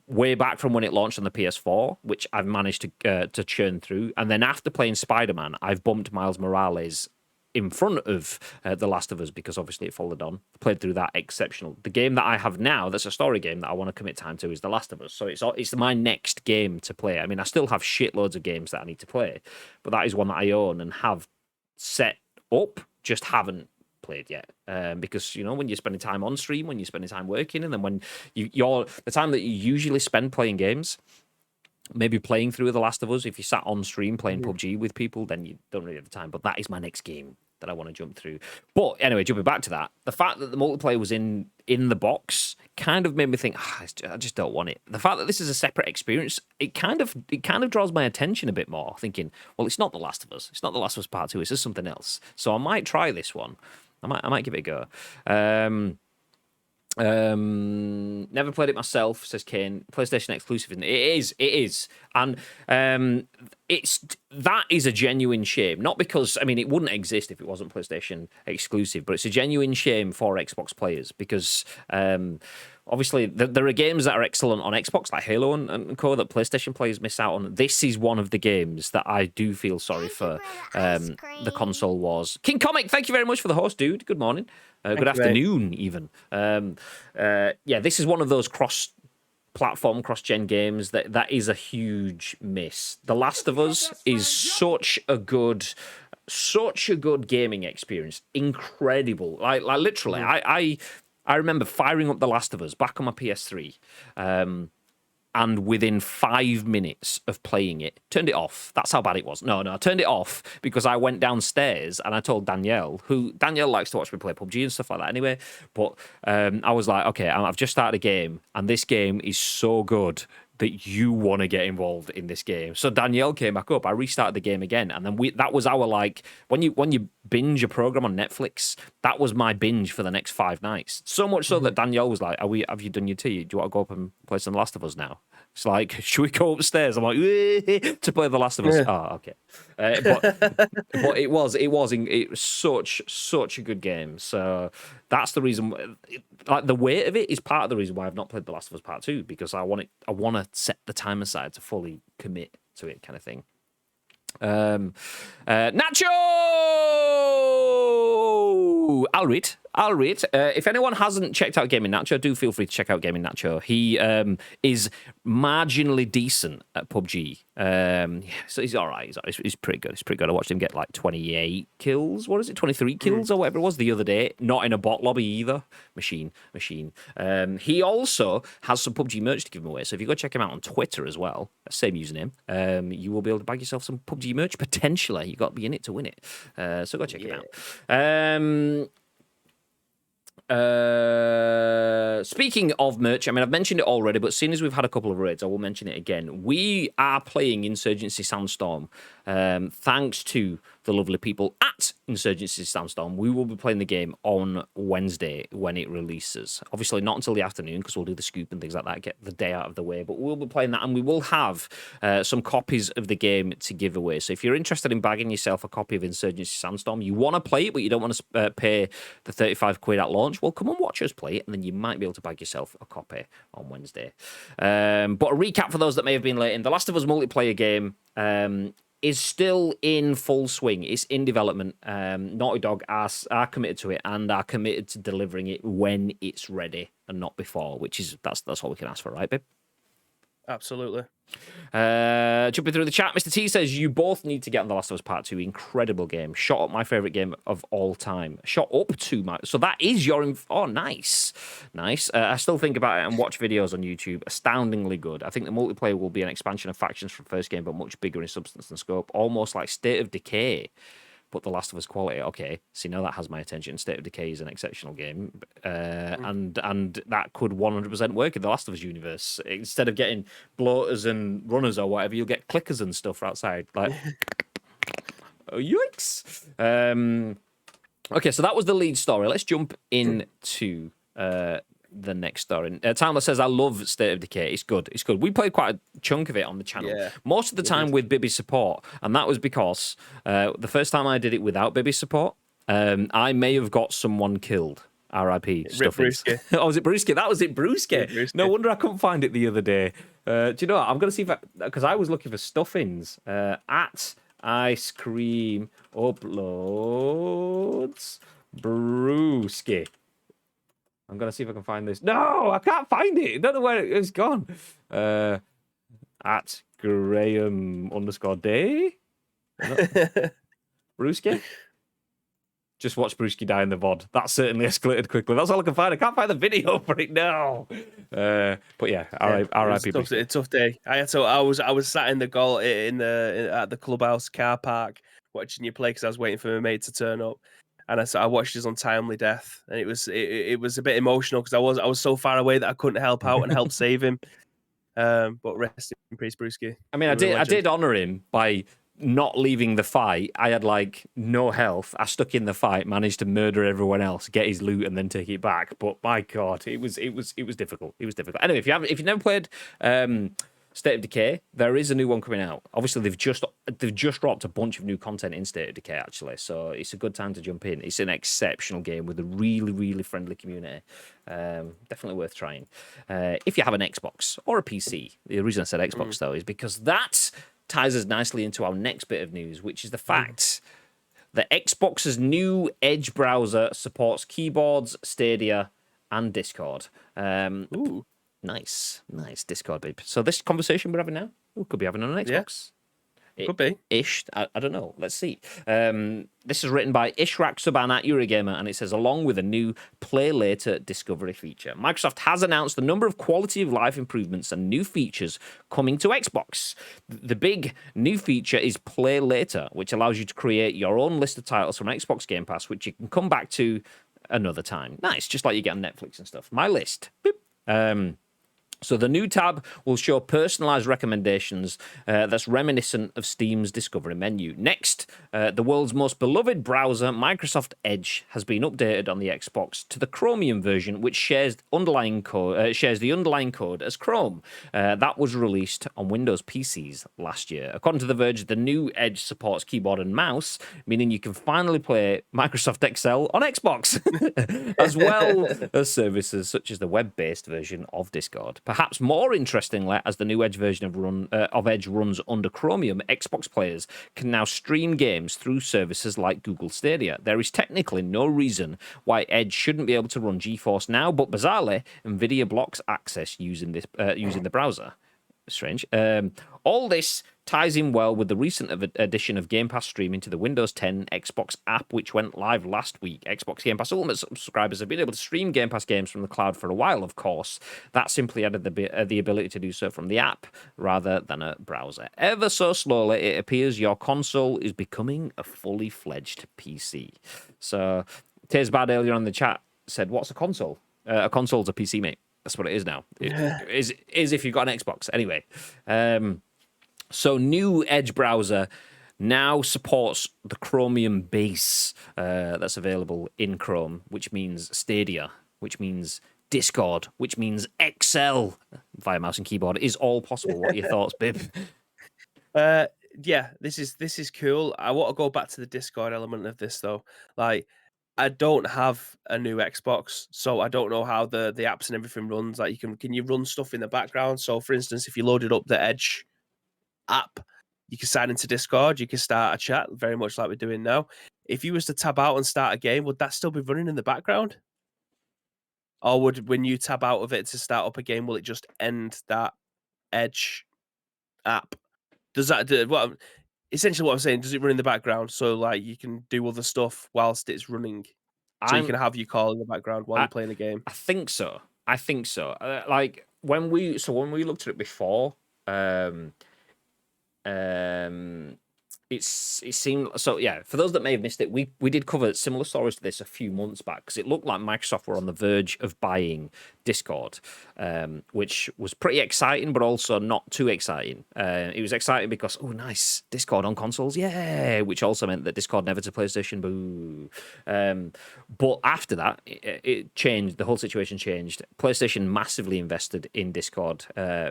way back from when it launched on the PS4, which I've managed to churn through. And then after playing Spider-Man, I've bumped Miles Morales in front of The Last of Us, because obviously it followed on. Played through that, exceptional. The game that I have now, that's a story game that I want to commit time to, is The Last of Us. So it's my next game to play. I mean, I still have shitloads of games that I need to play, but that is one that I own and have set up, just haven't played yet. Because, when you're spending time on stream, when you're spending time working, and then when you're the time that you usually spend playing games, maybe playing through The Last of Us, if you sat on stream playing PUBG with people, then you don't really have the time. But that is my next game that I want to jump through. But anyway, jumping back to that, the fact that the multiplayer was in the box kind of made me think, I just don't want it. The fact that this is a separate experience, it kind of draws my attention a bit more, thinking, well, it's not The Last of Us. It's not The Last of Us Part 2. It's just something else. So I might try this one. I might give it a go. Never played it myself, says Kane. PlayStation exclusive, isn't it? It is, and that is a genuine shame. Not because, I mean, it wouldn't exist if it wasn't PlayStation exclusive, but it's a genuine shame for Xbox players, because obviously there are games that are excellent on Xbox, like Halo and co, that PlayStation players miss out on. This is one of the games that I do feel sorry for. The console wars. King Comic, thank you very much for the host, dude. Good morning. Good afternoon, even. This is one of those cross-platform, cross-gen games that is a huge miss. The Last of Us is such a good gaming experience. Incredible. Like literally, I remember firing up The Last of Us back on my PS3. And within 5 minutes of playing it, turned it off. That's how bad it was. No, I turned it off because I went downstairs and I told Danielle, Danielle likes to watch me play PUBG and stuff like that anyway. But I was like, okay, I've just started a game, and this game is so good that you want to get involved in this game. So Danielle came back up. I restarted the game again, and then that was our, like, when you binge a program on Netflix, that was my binge for the next 5 nights. So much so that Danielle was like, have you done your tea? Do you want to go up and play some Last of Us now? It's like, should we go upstairs? I'm like, to play The Last of Us. Oh, okay. But it was such a good game. So that's the reason. Like, the weight of it is part of the reason why I've not played The Last of Us Part 2, because I want to set the time aside to fully commit to it, kind of thing. Nacho! I'll read. If anyone hasn't checked out Gaming Nacho, do feel free to check out Gaming Nacho. He is marginally decent at PUBG. So he's all right. He's pretty good. I watched him get like 28 kills. What is it? 23 kills or whatever it was the other day. Not in a bot lobby either. Machine. He also has some PUBG merch to give him away. So if you go check him out on Twitter as well, same username, you will be able to bag yourself some PUBG merch potentially. You've got to be in it to win it. So go check him out. Speaking of merch, I mean, I've mentioned it already, but seeing as we've had a couple of raids, I will mention it again. We are playing Insurgency Sandstorm, thanks to the lovely people at Insurgency Sandstorm. We will be playing the game on Wednesday when it releases. Obviously, not until the afternoon because we'll do the scoop and things like that, get the day out of the way. But we'll be playing that, and we will have some copies of the game to give away. So if you're interested in bagging yourself a copy of Insurgency Sandstorm, you want to play it, but you don't want to pay the 35 quid at launch, well, come and watch us play it, and then you might be able to bag yourself a copy on Wednesday. But a recap for those that may have been late in, The Last of Us multiplayer game is still in full swing. It's in development. Naughty Dog are committed to it and are committed to delivering it when it's ready and not before, which is that's all we can ask for, right, babe? Absolutely. Jumping through the chat, Mr. T says, you both need to get on The Last of Us Part 2. Incredible game. Shot up my favourite game of all time. Shot up to my... So that is your... Oh, nice. Nice. I still think about it and watch videos on YouTube. Astoundingly good. I think the multiplayer will be an expansion of factions from first game, but much bigger in substance and scope. Almost like State of Decay, but The Last of Us quality. Okay, see, now that has my attention. State of Decay is an exceptional game, and that could 100% work in The Last of Us universe. Instead of getting bloaters and runners or whatever, you'll get clickers and stuff outside. Like, oh, yikes! Okay, so that was the lead story. Let's jump into the next story. Timeless says, I love State of Decay. It's good. It's good. We played quite a chunk of it on the channel. Yeah, most of the time with Bibby's support. And that was because the first time I did it without Bibby's support, I may have got someone killed. R.I.P. Brewski. Oh, was it Brewski? That was it, Brewski. No wonder I couldn't find it the other day. Do you know what? I'm going to see if because I was looking for stuffings at Ice Cream Uploads Brewski. I'm going to see if I can find this. No, I can't find it. I don't know where it's gone. At Graham_Day. Brewski? Just watch Brewski die in the VOD. That certainly escalated quickly. That's all I can find. I can't find the video for it now. But yeah, R.I.P. It's a tough day. I was sat in the goal at the clubhouse car park watching you play because I was waiting for my mate to turn up. And I watched his untimely death, and it was a bit emotional because I was so far away that I couldn't help out and help save him. But rest in peace, Brewski. I mean, I did honor him by not leaving the fight. I had like no health. I stuck in the fight, managed to murder everyone else, get his loot, and then take it back. But my God, it was difficult. It was difficult. Anyway, if you've never played State of Decay, there is a new one coming out. Obviously, they've just dropped a bunch of new content in State of Decay, actually, so it's a good time to jump in. It's an exceptional game with a really, really friendly community. Definitely worth trying. If you have an Xbox or a PC, the reason I said Xbox, though, is because that ties us nicely into our next bit of news, which is the fact that Xbox's new Edge browser supports keyboards, Stadia, and Discord. Ooh. Nice Discord, babe. So this conversation we're having now, we could be having on an Xbox. Yeah, could be. I don't know. Let's see. This is written by Ishraq, Subhan at Eurogamer, and it says, along with a new Play Later discovery feature. Microsoft has announced a number of quality of life improvements and new features coming to Xbox. The big new feature is Play Later, which allows you to create your own list of titles from Xbox Game Pass, which you can come back to another time. Nice, just like you get on Netflix and stuff. My list. Boop. So the new tab will show personalized recommendations that's reminiscent of Steam's discovery menu. Next, the world's most beloved browser, Microsoft Edge, has been updated on the Xbox to the Chromium version, which shares the underlying code as Chrome. That was released on Windows PCs last year. According to The Verge, the new Edge supports keyboard and mouse, meaning you can finally play Microsoft Excel on Xbox, as well as services such as the web-based version of Discord. Perhaps more interestingly, as the new Edge version of Edge runs under Chromium, Xbox players can now stream games through services like Google Stadia. There is technically no reason why Edge shouldn't be able to run GeForce Now, but bizarrely, NVIDIA blocks access using the browser. Strange. All this ties in well with the recent addition of Game Pass streaming to the Windows 10 Xbox app, which went live last week. Xbox Game Pass Ultimate subscribers have been able to stream Game Pass games from the cloud for a while, of course. That simply added the ability to do so from the app rather than a browser. Ever so slowly, it appears your console is becoming a fully fledged PC. So, Taze Bad earlier on the chat said, what's a console? A console's a PC, mate. That's what it is now. It is if you've got an Xbox. Anyway, so new Edge browser now supports the Chromium base that's available in Chrome, which means Stadia, which means Discord, which means Excel via mouse and keyboard is all possible. What are your thoughts, Bib? Yeah, this is cool. I want to go back to the Discord element of this though. Like, I don't have a new Xbox, so I don't know how the apps and everything runs. Like, can you run stuff in the background? So, for instance, if you loaded up the Edge app, you can sign into Discord. You can start a chat, very much like we're doing now. If you was to tab out and start a game, would that still be running in the background? Or would, when you tab out of it to start up a game, will it just end that Edge app? Does that do what? Essentially, what I'm saying, does it run in the background so like you can do other stuff whilst it's running? So you I'm can have your call in the background while I, you're playing the game. I think so. I think so. Like when we looked at it before, um, um, it seemed so. Yeah, for those that may have missed it, we did cover similar stories to this a few months back because it looked like Microsoft were on the verge of buying Discord, which was pretty exciting, but also not too exciting. It was exciting because nice Discord on consoles, yeah, which also meant that Discord never to PlayStation, boo. But after that, it changed. The whole situation changed. PlayStation massively invested in Discord,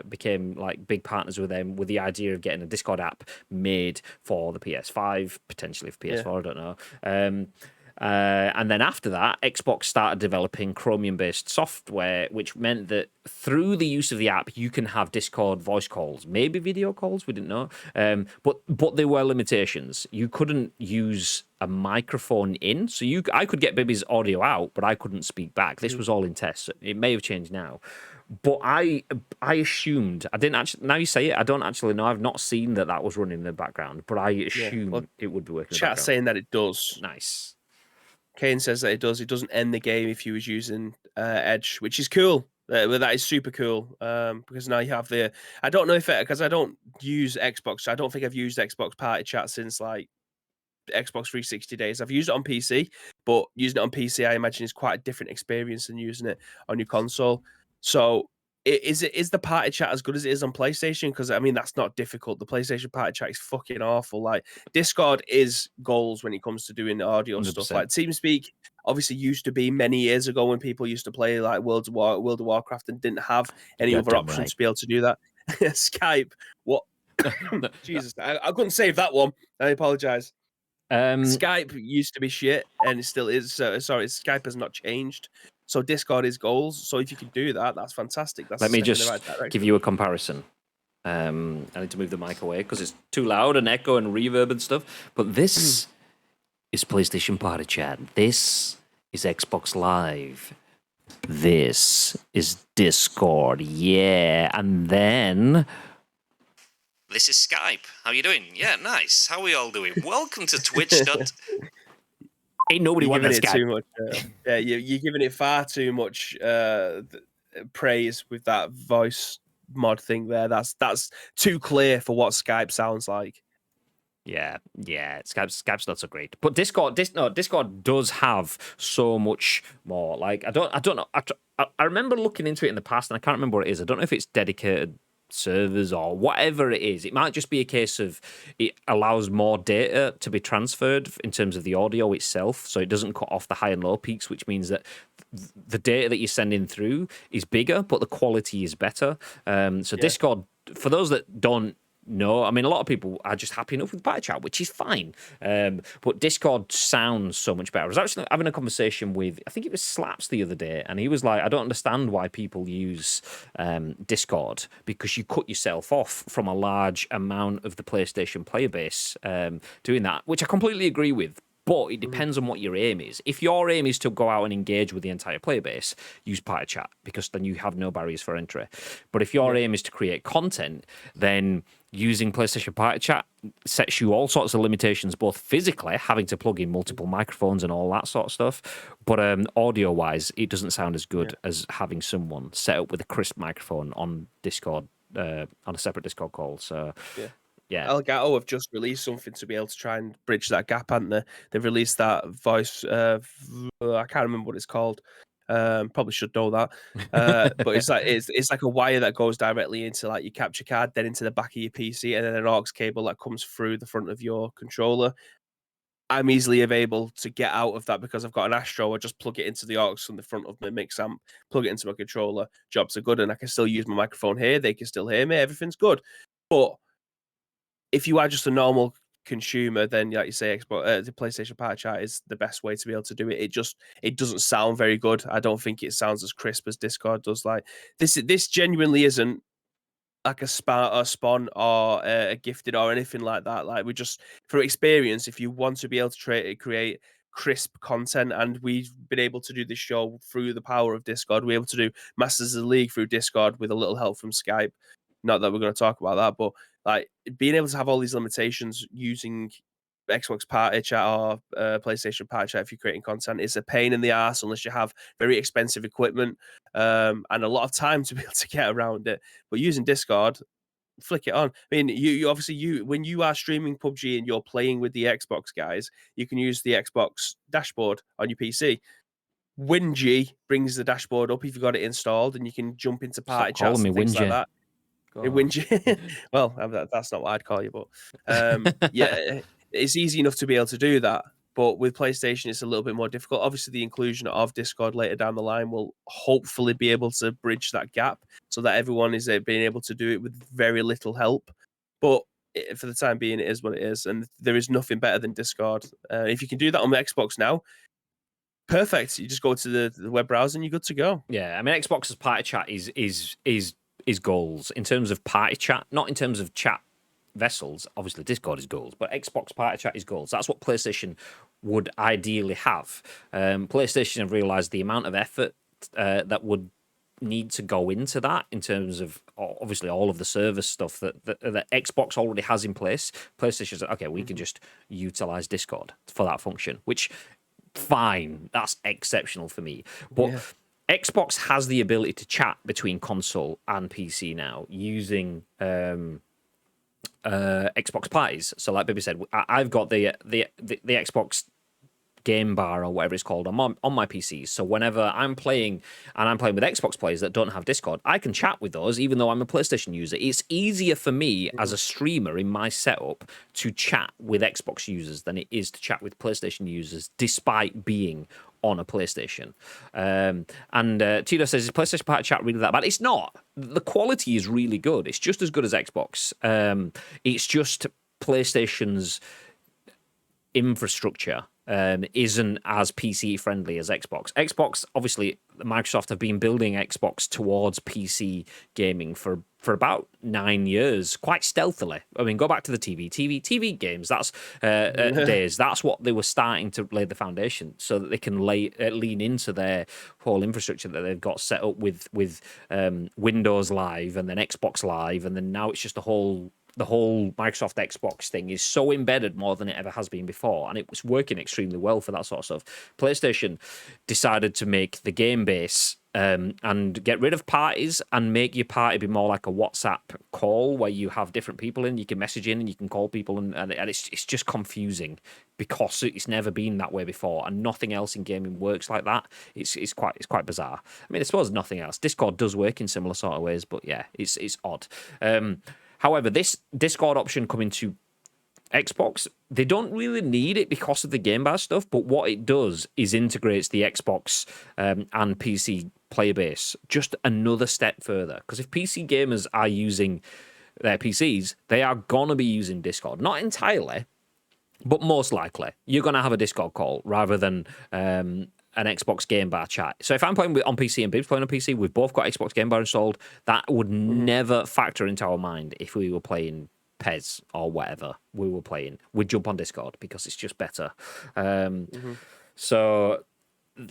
became like big partners with them, with the idea of getting a Discord app made for the PS5, potentially for PS4. I don't know. And then after that, Xbox started developing Chromium-based software, which meant that through the use of the app, you can have Discord voice calls, maybe video calls. We didn't know, but there were limitations. You couldn't use a microphone in, so I could get Bibby's audio out, but I couldn't speak back. This was all in test. It may have changed now. But I assumed, I didn't actually. Now you say it, I don't actually know. I've not seen that was running in the background, but I assume Well, it would be working in the chat's background. saying that it does. Nice. Kane says that it does. It doesn't end the game if you was using Edge, which is cool. But that is super cool because now you have the. I don't know if because I don't use Xbox. So I don't think I've used Xbox Party Chat since like Xbox 360 days. I've used it on PC, but using it on PC, I imagine is quite a different experience than using it on your console. So is the party chat as good as it is on PlayStation? Because I mean that's not difficult. The PlayStation party chat is fucking awful. Like Discord is goals when it comes to doing audio stuff. 100%. Like TeamSpeak obviously used to be many years ago when people used to play like World of Warcraft and didn't have any other Goddamn options right. to be able to do that. Skype, what? Jesus, I couldn't save that one. I apologize. Skype used to be shit, and it still is. Sorry, Skype has not changed. So Discord is goals. So if you can do that, that's fantastic. That's Let a me step in the just right direction. give you a comparison. I need to move the mic away because it's too loud and echo and reverb and stuff. But this is PlayStation Party Chat. This is Xbox Live. This is Discord. Yeah. And then this is Skype. How you doing? Yeah, nice. How are we all doing? Welcome to Twitch. Ain't nobody You're wanting giving that it Skype. too much. Yeah, you're giving it far too much praise with that voice mod thing there. That's too clear for what Skype sounds like. Yeah. Skype's not so great, but Discord does have so much more. Like I don't know. I remember looking into it in the past, and I can't remember what it is. I don't know if it's dedicated servers or whatever it is. It might just be a case of it allows more data to be transferred in terms of the audio itself, so it doesn't cut off the high and low peaks, which means that the data that you're sending through is bigger, but the quality is better. Discord, for those that don't know, I mean, a lot of people are just happy enough with Party Chat, which is fine. But Discord sounds so much better. I was actually having a conversation with, I think it was Slaps the other day, and he was like, I don't understand why people use Discord because you cut yourself off from a large amount of the PlayStation player base doing that, which I completely agree with. But it depends on what your aim is. If your aim is to go out and engage with the entire player base, use Party Chat because then you have no barriers for entry. But if your aim is to create content, then using PlayStation Party Chat sets you all sorts of limitations, both physically, having to plug in multiple microphones and all that sort of stuff, but audio-wise, it doesn't sound as good as having someone set up with a crisp microphone on Discord, on a separate Discord call. So, yeah. Elgato have just released something to be able to try and bridge that gap, haven't they? They've released that voice. I can't remember what it's called. Probably should know that. But it's like a wire that goes directly into like your capture card, then into the back of your PC, and then an aux cable that comes through the front of your controller. I'm easily able to get out of that because I've got an Astro. I just plug it into the aux from the front of my mix amp, plug it into my controller. Jobs are good, and I can still use my microphone here. They can still hear me. Everything's good. But if you are just a normal consumer, then like you say, the PlayStation Party Chat is the best way to be able to do it. It doesn't sound very good. I don't think it sounds as crisp as Discord does. Like this genuinely isn't like a spawn or a gifted or anything like that. Like we just for experience, if you want to be able to create crisp content, and we've been able to do this show through the power of Discord. We're able to do Masters of the League through Discord with a little help from Skype. Not that we're going to talk about that, but like being able to have all these limitations using Xbox Party Chat or PlayStation Party Chat if you're creating content is a pain in the ass unless you have very expensive equipment and a lot of time to be able to get around it. But using Discord, flick it on. I mean, you obviously when you are streaming PUBG and you're playing with the Xbox guys, you can use the Xbox dashboard on your PC. WinG brings the dashboard up if you've got it installed, and you can jump into party Stop calling chats me and things like Wingy. that. Well, that's not what I'd call you, but yeah, it's easy enough to be able to do that. But with PlayStation, it's a little bit more difficult. Obviously, the inclusion of Discord later down the line will hopefully be able to bridge that gap so that everyone is being able to do it with very little help. But for the time being, it is what it is, and there is nothing better than Discord. If you can do that on the Xbox now, perfect. You just go to the web browser and you're good to go. Yeah, I mean, Xbox's party chat is goals in terms of party chat, not in terms of chat vessels. Obviously, Discord is goals, but Xbox party chat is goals. That's what PlayStation would ideally have. PlayStation have realized the amount of effort that would need to go into that in terms of obviously all of the service stuff that Xbox already has in place. PlayStation's like, okay, we can just utilize Discord for that function, which fine, that's exceptional for me. But yeah. Xbox has the ability to chat between console and PC now using Xbox parties. So, like Bibby said, I've got the Xbox game bar or whatever it's called on my PCs. So whenever I'm playing and I'm playing with Xbox players that don't have Discord, I can chat with those even though I'm a PlayStation user. It's easier for me as a streamer in my setup to chat with Xbox users than it is to chat with PlayStation users, despite being on a PlayStation. And Tito says, is PlayStation Party Chat really that bad? It's not. The quality is really good. It's just as good as Xbox. It's just PlayStation's infrastructure isn't as PC friendly as Xbox. Xbox, obviously, Microsoft have been building Xbox towards PC gaming for about 9 years, quite stealthily. I mean, go back to the TV games. That's days. That's what they were starting to lay the foundation so that they can lean into their whole infrastructure that they've got set up with Windows Live and then Xbox Live, and then now it's just the whole Microsoft Xbox thing is so embedded more than it ever has been before, and it was working extremely well for that sort of stuff. PlayStation decided to make the game base and get rid of parties and make your party be more like a WhatsApp call where you have different people in, you can message in and you can call people, and it's just confusing because it's never been that way before, and nothing else in gaming works like that. It's quite bizarre. I mean, I suppose nothing else. Discord does work in similar sort of ways, but yeah, it's odd. However, this Discord option coming to Xbox, they don't really need it because of the Game Bar stuff, but what it does is integrates the Xbox and PC player base just another step further. Because if PC gamers are using their PCs, they are going to be using Discord. Not entirely, but most likely. You're going to have a Discord call rather than an Xbox Game Bar chat. So if I'm playing on PC and Bib's playing on PC, we've both got Xbox Game Bar installed. That would never factor into our mind if we were playing PES or whatever we were playing. We'd jump on Discord because it's just better. So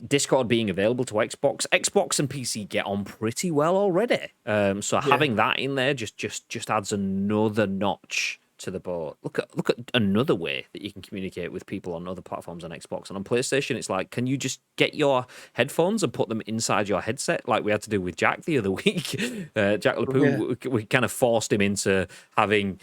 Discord being available to Xbox and PC get on pretty well already. So having that in there just adds another notch to the boat. Look at another way that you can communicate with people on other platforms on Xbox. And on PlayStation, it's like, can you just get your headphones and put them inside your headset like we had to do with Jack the other week? Jack Lapoo, we kind of forced him into having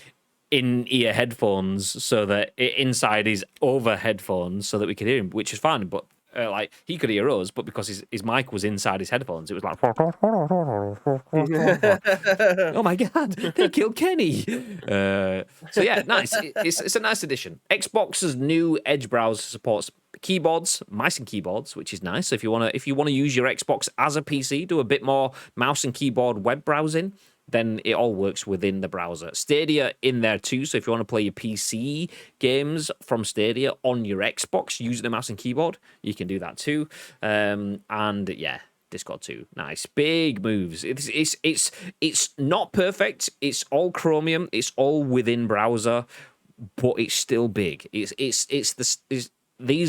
in-ear headphones so that inside his over headphones so that we could hear him, which is fine. But like he could hear us, but because his mic was inside his headphones, it was like, oh my god, they killed Kenny. So yeah, nice. It's a nice addition. Xbox's new Edge browser supports keyboards, mice and keyboards, which is nice. So if you wanna use your Xbox as a PC, do a bit more mouse and keyboard web browsing, then it all works within the browser. Stadia in there too, so if you want to play your PC games from Stadia on your Xbox using a mouse and keyboard, you can do that too. And yeah, Discord too. Nice. Big moves. It's not perfect. It's all Chromium. It's all within browser, but it's still big. These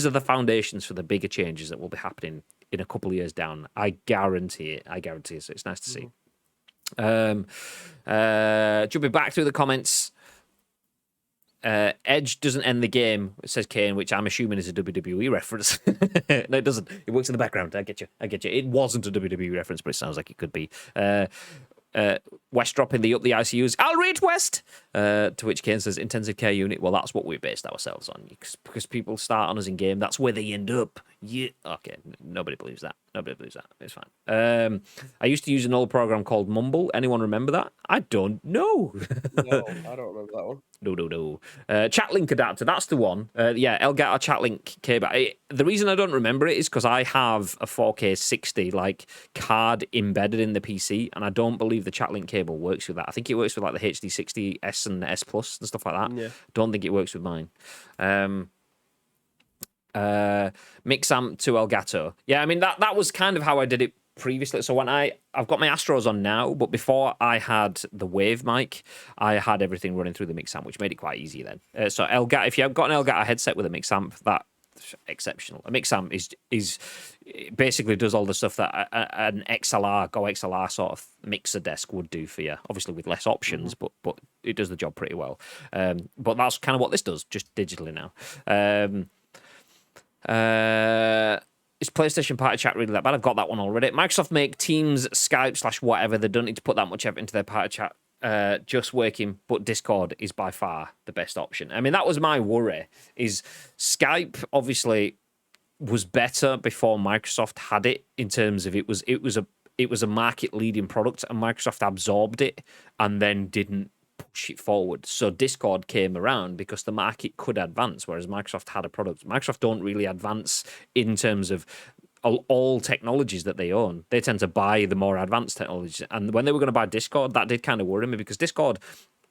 are the foundations for the bigger changes that will be happening in a couple of years down. I guarantee it. So it's nice to see. Jumping back through the comments, Edge doesn't end the game, says Kane, which I'm assuming is a WWE reference. No, it doesn't. It works in the background. I get you. It wasn't a WWE reference, but it sounds like it could be. West dropping the ICUs. I'll read West. To which Kane says intensive care unit. Well, that's what we based ourselves on, because people start on us in game. That's where they end up. Yeah. Okay. Nobody believes that. It's fine. I used to use an old program called Mumble. Anyone remember that? I don't know. No, I don't remember that one. No. Chat link adapter. That's the one. Yeah, Elgato chat link cable. The reason I don't remember it is because I have a 4K 60 like card embedded in the PC, and I don't believe the chat link cable works with that. I think it works with like the HD60 S and S Plus and stuff like that. Yeah. Don't think it works with mine. Mixamp to Elgato. Yeah, I mean that was kind of how I did it previously. So when I've got my Astros on now, but before I had the Wave mic, I had everything running through the Mixamp, which made it quite easy then. So Elgato, if you've got an Elgato headset with a Mixamp, that's exceptional. A Mixamp is basically does all the stuff that an Go XLR sort of mixer desk would do for you. Obviously with less options, but it does the job pretty well. But that's kind of what this does, just digitally now. Is PlayStation party chat really that bad? I've got that one already. Microsoft make Teams, Skype / whatever. They don't need to put that much effort into their party chat. Just working, but Discord is by far the best option. I mean, that was my worry. Is Skype obviously was better before Microsoft had it in terms of it was a market leading product, and Microsoft absorbed it and then didn't push it forward. So Discord came around because the market could advance, whereas Microsoft had a product. Microsoft don't really advance in terms of all technologies that they own. They tend to buy the more advanced technologies. And when they were going to buy Discord, that did kind of worry me, because Discord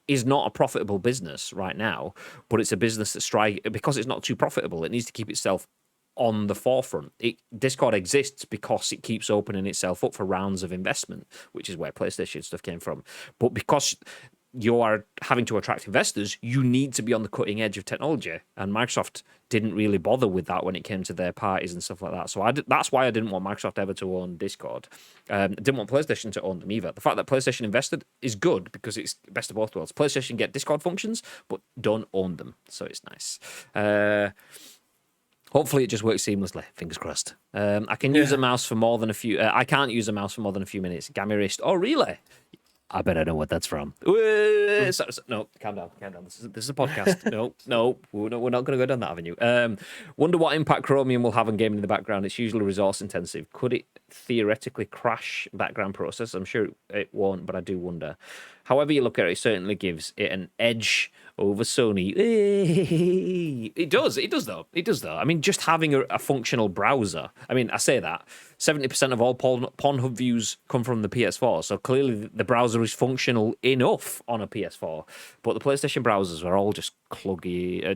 is not a profitable business right now, but it's a business that because it's not too profitable, it needs to keep itself on the forefront. Discord exists because it keeps opening itself up for rounds of investment, which is where PlayStation stuff came from. But because you are having to attract investors, you need to be on the cutting edge of technology. And Microsoft didn't really bother with that when it came to their parties and stuff like that. So that's why I didn't want Microsoft ever to own Discord. I didn't want PlayStation to own them either. The fact that PlayStation invested is good because it's best of both worlds. PlayStation get Discord functions, but don't own them. So it's nice. Hopefully it just works seamlessly. Fingers crossed. I can use a mouse for more than a few... I can't use a mouse for more than a few minutes. Gammy wrist. Oh, really? I bet I know what that's from. No, calm down. This is a podcast. No, we're not going to go down that avenue. Wonder what impact Chromium will have on gaming in the background. It's usually resource intensive. Could it theoretically crash background process? I'm sure it won't, but I do wonder. However you look at it, it certainly gives it an edge over Sony. It does though. I mean, just having a functional browser. I mean, I say that 70% of all Pornhub views come from the PS4, so clearly the browser is functional enough on a PS4. But the PlayStation browsers are all just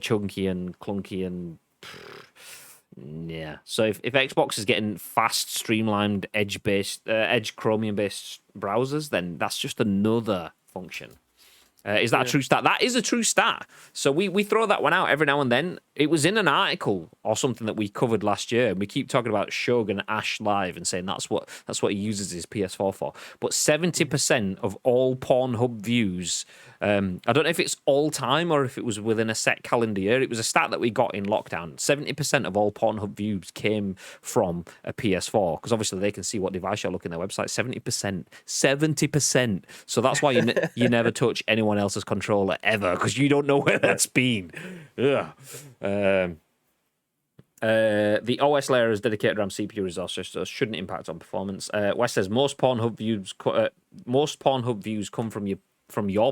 chunky and clunky and. Yeah. So if Xbox is getting fast, streamlined, Edge Chromium-based browsers, then that's just another function. Is that a true stat? That is a true stat. So we throw that one out every now and then. It was in an article or something that we covered last year. And we keep talking about Shogun Ash Live and saying that's what he uses his PS4 for. But 70% of all Pornhub views, I don't know if it's all time or if it was within a set calendar year. It was a stat that we got in lockdown. 70% of all Pornhub views came from a PS4, because obviously they can see what device you're looking at their website. 70%. So that's why you never touch anyone else's controller ever, because you don't know where that's been. Ugh. The OS layer is dedicated around CPU resources, so shouldn't impact on performance. Wes says most Pornhub views come from your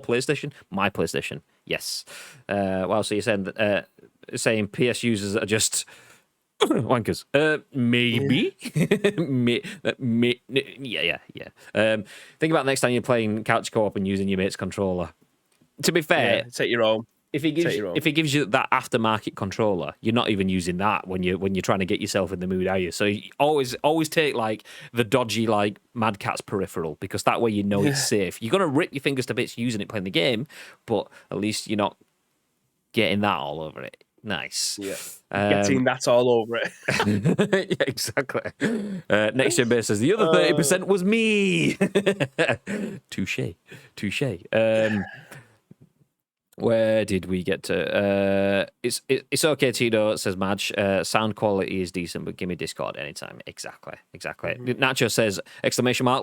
PlayStation. My PlayStation, yes. Well, so you're saying that saying PS users are just wankers. Maybe. Yeah. Think about next time you're playing couch co-op and using your mate's controller. To be fair, take your own. if he gives you that aftermarket controller, you're not even using that when you're trying to get yourself in the mood, are you? So you always take like the dodgy like Mad Catz peripheral, because that way you know it's safe. You're gonna rip your fingers to bits using it playing the game, but at least you're not getting that all over it. Nice. Yeah. Getting that all over it. Yeah, exactly. Next Gen Base says the other 30% was me. Touche. Where did we get to? It's okay, Tito, says Madge. Sound quality is decent, but give me Discord anytime. Exactly. Nacho says, !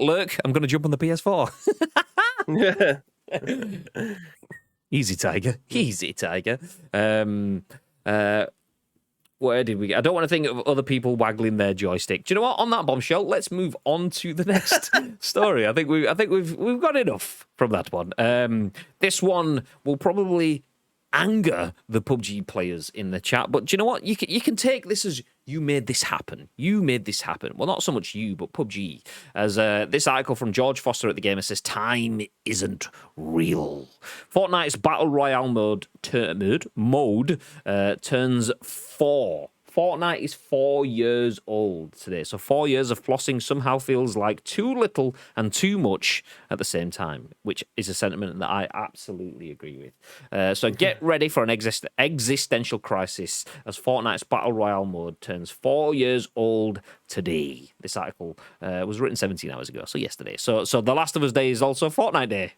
Lurk, I'm going to jump on the PS4. Easy, Tiger. Where did we get? I don't want to think of other people waggling their joystick. Do you know what? On that bombshell, let's move on to the next story. I think we've got enough from that one. This one will probably anger the PUBG players in the chat, but do you know what? You can take this as you made this happen. Well, not so much you, but PUBG. As this article from George Foster at The Gamer says, time isn't real. Fortnite's Battle Royale mode turns 4. Fortnite is 4 years old today. So 4 years of flossing somehow feels like too little and too much at the same time, which is a sentiment that I absolutely agree with. So get ready for an existential crisis as Fortnite's Battle Royale mode turns 4 years old today. This article was written 17 hours ago, so yesterday. So The Last of Us Day is also Fortnite Day.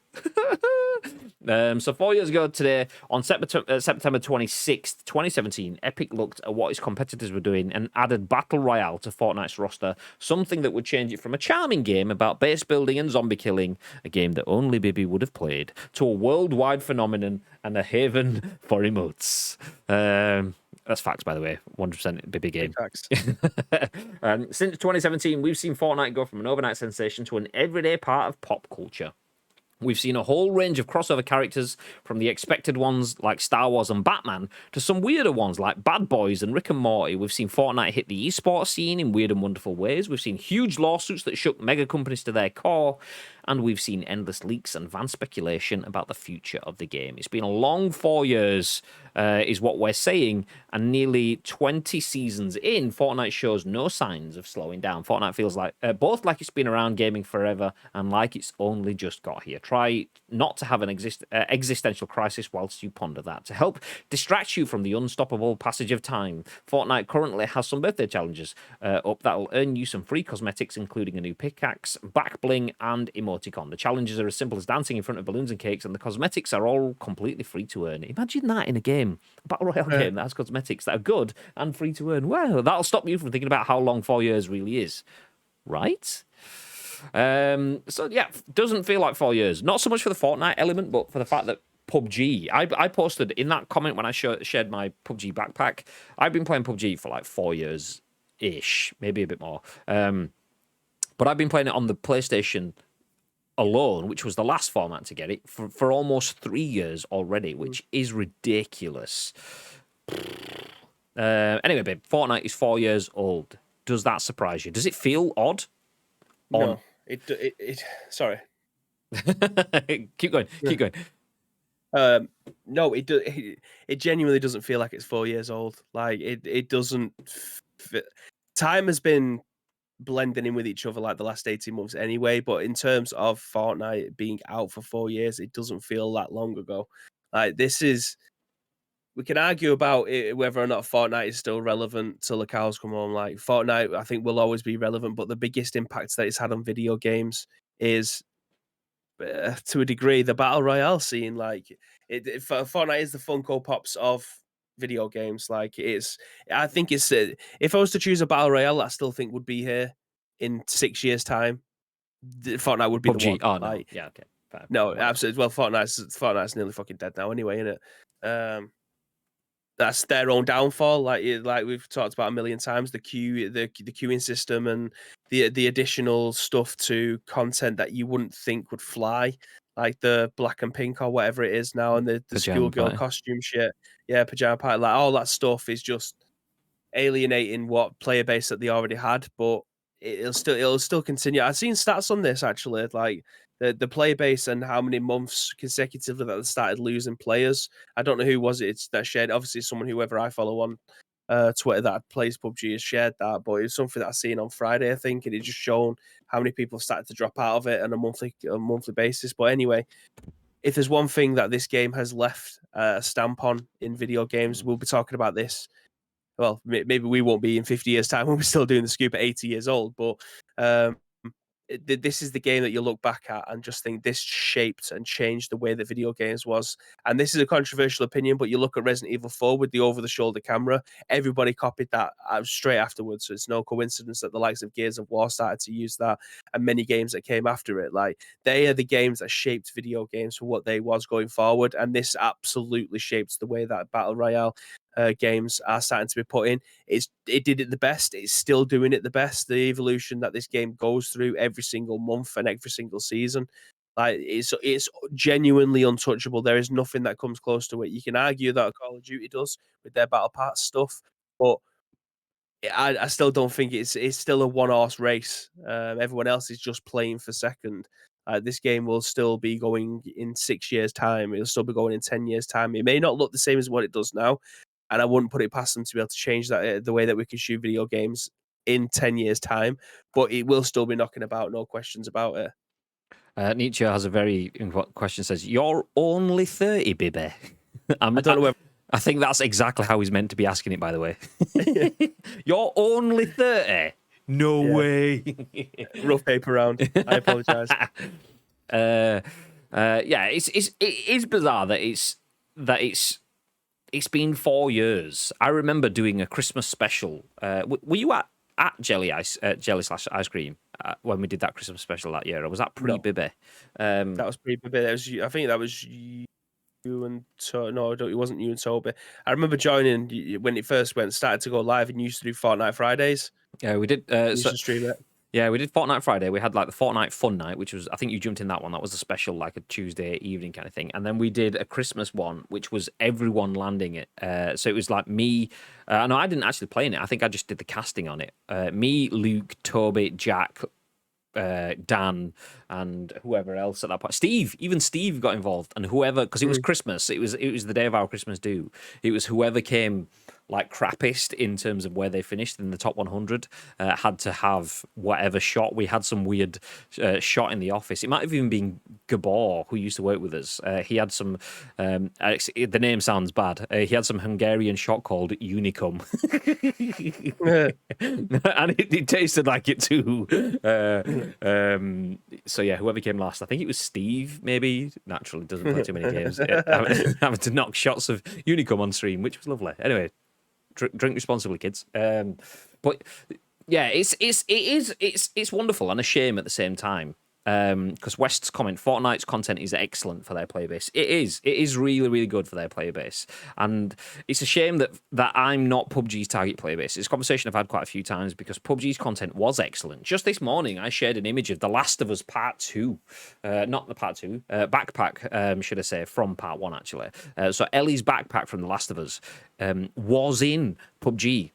So 4 years ago today, on September 26th, 2017, Epic looked at what its competitors were doing and added Battle Royale to Fortnite's roster, something that would change it from a charming game about base building and zombie killing, a game that only Bibby would have played, to a worldwide phenomenon and a haven for emotes. That's facts, by the way. 100% Bibby game. Facts. Since 2017, we've seen Fortnite go from an overnight sensation to an everyday part of pop culture. We've seen a whole range of crossover characters, from the expected ones like Star Wars and Batman to some weirder ones like Bad Boys and Rick and Morty. We've seen Fortnite hit the esports scene in weird and wonderful ways. We've seen huge lawsuits that shook mega companies to their core. And we've seen endless leaks and van speculation about the future of the game. It's been a long 4 years, is what we're saying, and nearly 20 seasons in, Fortnite shows no signs of slowing down. Fortnite feels like both like it's been around gaming forever and like it's only just got here. Try not to have an existential crisis whilst you ponder that. To help distract you from the unstoppable passage of time, Fortnite currently has some birthday challenges up that will earn you some free cosmetics, including a new pickaxe, back bling, and emoticon. The challenges are as simple as dancing in front of balloons and cakes, and the cosmetics are all completely free to earn. Imagine that in a game, a Battle Royale game that has cosmetics that are good and free to earn. Well, that'll stop you from thinking about how long 4 years really is, right? So yeah, doesn't feel like 4 years. Not so much for the Fortnite element, but for the fact that PUBG, I posted in that comment when I shared my PUBG backpack, I've been playing PUBG for like 4 years-ish, maybe a bit more. But I've been playing it on the PlayStation alone, which was the last format to get it, for almost 3 years already, which is ridiculous. Anyway, babe, Fortnite is 4 years old. Does that surprise you? Does it feel odd? No, it sorry. Keep going. No, it genuinely doesn't feel like it's 4 years old. Like it doesn't fit. Time has been blending in with each other like the last 18 months anyway, but in terms of Fortnite being out for 4 years, it doesn't feel that long ago. Like we can argue about it, whether or not Fortnite is still relevant till the cows come home. Like Fortnite, I think will always be relevant, but the biggest impact that it's had on video games is, to a degree, the battle royale scene. Like Fortnite is the Funko Pops of video games. Like I think it's if I was to choose a battle royale, I still think would be here in 6 years' time. Fortnite would be PUBG. the one. Oh no, like, yeah, okay. no, absolutely. Well, Fortnite's nearly fucking dead now, anyway, isn't it? that's their own downfall. Like we've talked about a million times, the queuing system and the additional stuff to content that you wouldn't think would fly, like the black and pink or whatever it is now, and the Pajama schoolgirl party. costume shit. Yeah, pajama party. Like all that stuff is just alienating what player base that they already had, but it'll still continue. I've seen stats on this actually, like the player base and how many months consecutively that they started losing players. I don't know who was it that shared. Obviously, someone whoever I follow on Twitter that plays PUBG has shared that, but it's something that I seen on Friday, I think, and it just shown how many people have started to drop out of it on a monthly basis. But anyway, if there's one thing that this game has left a stamp on in video games, we'll be talking about this. Well, maybe we won't be in 50 years' time when we're still doing the scoop at 80 years old, but um, this is the game that you look back at and just think this shaped and changed the way that video games was. And this is a controversial opinion, but you look at Resident Evil 4 with the over-the-shoulder camera, everybody copied that straight afterwards. So it's no coincidence that the likes of Gears of War started to use that, and many games that came after it. Like, they are the games that shaped video games for what they was going forward, and this absolutely shapes the way that Battle Royale games are starting to be put in. It did it the best. It's still doing it the best. The evolution that this game goes through every single month and every single season, like it's genuinely untouchable. There is nothing that comes close to it. You can argue that Call of Duty does with their battle pass stuff, but I still don't think it's still a one horse race. Everyone else is just playing for second. This game will still be going in 6 years' time. It'll still be going in 10 years' time. It may not look the same as what it does now, and I wouldn't put it past them to be able to change that the way that we consume video games in 10 years' time. But it will still be knocking about, no questions about it. Nietzsche has a very important question. Says, "You're only 30, baby." I don't know whether I think that's exactly how he's meant to be asking it. By the way, you're only 30. No way. rough paper round. I apologize. Yeah, it is bizarre that it's been 4 years. I remember doing a Christmas special. Were you at Jelly / Ice Cream when we did that Christmas special that year? Or was that pre-Bibby? That was pre-Bibby. I think that was you and no, it wasn't you and Toby. I remember joining when it first started to go live, and you used to do Fortnite Fridays. Yeah, we did. You used to stream it. Yeah, we did Fortnite Friday. We had like the Fortnite Fun Night, which was, I think you jumped in that one. That was a special, like a Tuesday evening kind of thing. And then we did a Christmas one, which was everyone landing it. So it was like me. No, I didn't actually play in it. I think I just did the casting on it. Me, Luke, Toby, Jack, Dan, and whoever else at that point. Even Steve got involved, and whoever, because it was Christmas. It was the day of our Christmas do. It was whoever came like crappiest in terms of where they finished in the top 100 had to have whatever shot. We had some weird shot in the office. It might have even been Gabor, who used to work with us. He had some, the name sounds bad. He had some Hungarian shot called Unicum. And it tasted like it too. So yeah, whoever came last, I think it was Steve, maybe. Naturally, doesn't play too many games. Having to knock shots of Unicum on stream, which was lovely. Anyway, drink responsibly, kids. But yeah, it's wonderful and a shame at the same time. Because West's comment, Fortnite's content is excellent for their player base. It is really, really good for their player base, and it's a shame that I'm not PUBG's target player base. It's a conversation I've had quite a few times because PUBG's content was excellent. Just this morning, I shared an image of The Last of Us Part 2, not the Part 2, backpack, should I say, from Part 1 actually. So Ellie's backpack from The Last of Us was in PUBG.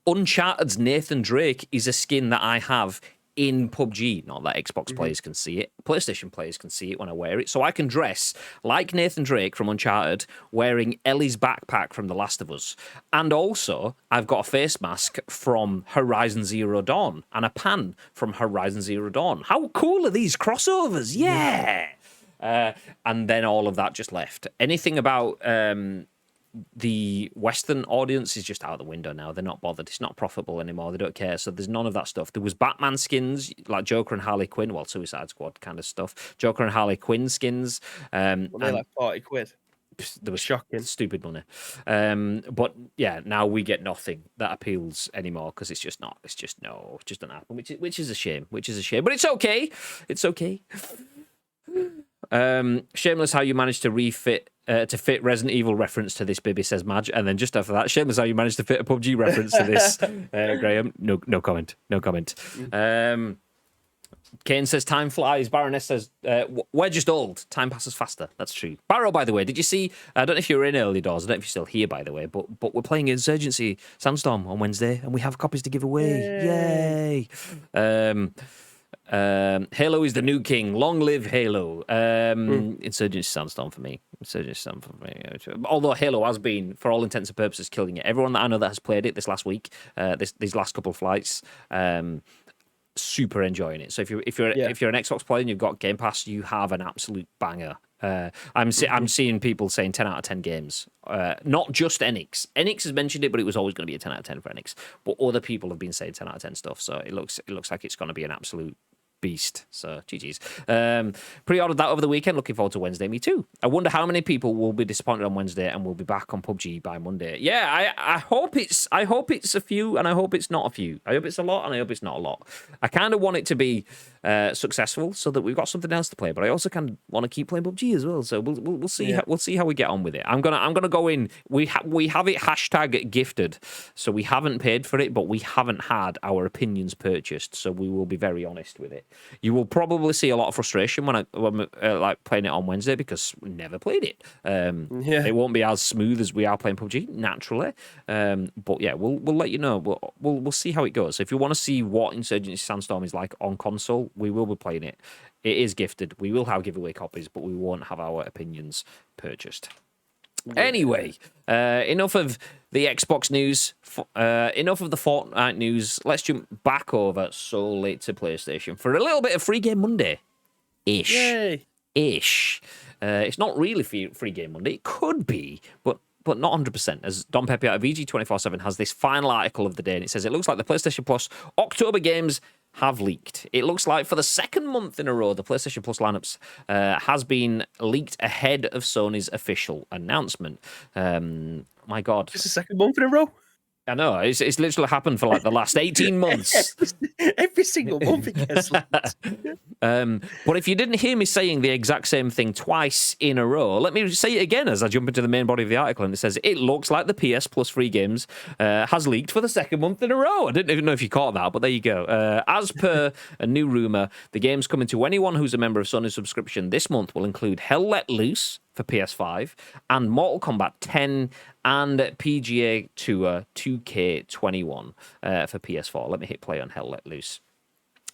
Uncharted's Nathan Drake is a skin that I have in PUBG. Not that Xbox players can see it. PlayStation players can see it when I wear it. So I can dress like Nathan Drake from Uncharted wearing Ellie's backpack from The Last of Us. And also, I've got a face mask from Horizon Zero Dawn and a pan from Horizon Zero Dawn. How cool are these crossovers? Yeah! And then all of that just left. Anything about the Western audience is just out the window now. They're not bothered. It's not profitable anymore. They don't care. So there's none of that stuff. There was Batman skins, like Joker and Harley Quinn, well, Suicide Squad kind of stuff. Joker and Harley Quinn skins. They're like 40 quid. There was shocking, stupid money. But yeah, now we get nothing that appeals anymore because it's just not. It's just no. It just doesn't happen, which is a shame. But it's okay. It's okay. Shameless how you managed to fit Resident Evil reference to this, Bibby, says Madge. And then just after that, shameless how you managed to fit a PUBG reference to this, Graham. No comment. Kane says time flies. Baroness says we're just old. Time passes faster. That's true. Barrow, by the way, did you see? I don't know if you were in early doors. I don't know if you're still here, by the way. But we're playing Insurgency Sandstorm on Wednesday, and we have copies to give away. Yay! Halo is the new king. Long live Halo. Insurgency Sandstorm for me. Although Halo has been, for all intents and purposes, killing it. Everyone that I know that has played it this last week, these last couple of flights, super enjoying it. So if you're an Xbox player and you've got Game Pass, you have an absolute banger. I'm seeing people saying 10 out of 10 games. Not just Enix. Enix has mentioned it, but it was always going to be a 10 out of 10 for Enix. But other people have been saying 10 out of 10 stuff. So it looks like it's going to be an absolute beast. So GG's. Pre-ordered that over the weekend. Looking forward to Wednesday. Me too. I wonder how many people will be disappointed on Wednesday and will be back on PUBG by Monday. Yeah, I hope it's a few, and I hope it's not a few. I hope it's a lot, and I hope it's not a lot. I kind of want it to be successful so that we've got something else to play, but I also kind of want to keep playing PUBG as well. So we'll see. We'll see how we get on with it. I'm gonna go in. We have it hashtag gifted, so we haven't paid for it, but we haven't had our opinions purchased. So we will be very honest with it. You will probably see a lot of frustration when like playing it on Wednesday because we never played it. It won't be as smooth as we are playing PUBG naturally. But yeah, we'll let you know. We'll see how it goes. So if you want to see what Insurgency Sandstorm is like on console, we will be playing it. It is gifted. We will have giveaway copies, but we won't have our opinions purchased. Anyway, enough of the Xbox news, enough of the Fortnite news. Let's jump back over so late to PlayStation for a little bit of Free Game Monday-ish. Yay. Ish. It's not really Free Game Monday. It could be, but not 100%. As Don Peppiatt of VG247 has this final article of the day, and it says, it looks like the PlayStation Plus October games have leaked. It looks like for the second month in a row, the PlayStation Plus lineups has been leaked ahead of Sony's official announcement. My God. It's the second month in a row? I know. It's literally happened for like the last 18 months. Every single month it gets leaked. But if you didn't hear me saying the exact same thing twice in a row, let me say it again as I jump into the main body of the article. And it says, it looks like the PS Plus free games has leaked for the second month in a row. I didn't even know if you caught that, but there you go. As per a new rumour, the games coming to anyone who's a member of Sony's subscription this month will include Hell Let Loose for PS5 and Mortal Kombat 10 and PGA Tour 2K21 for PS4. Let me hit play on Hell Let Loose.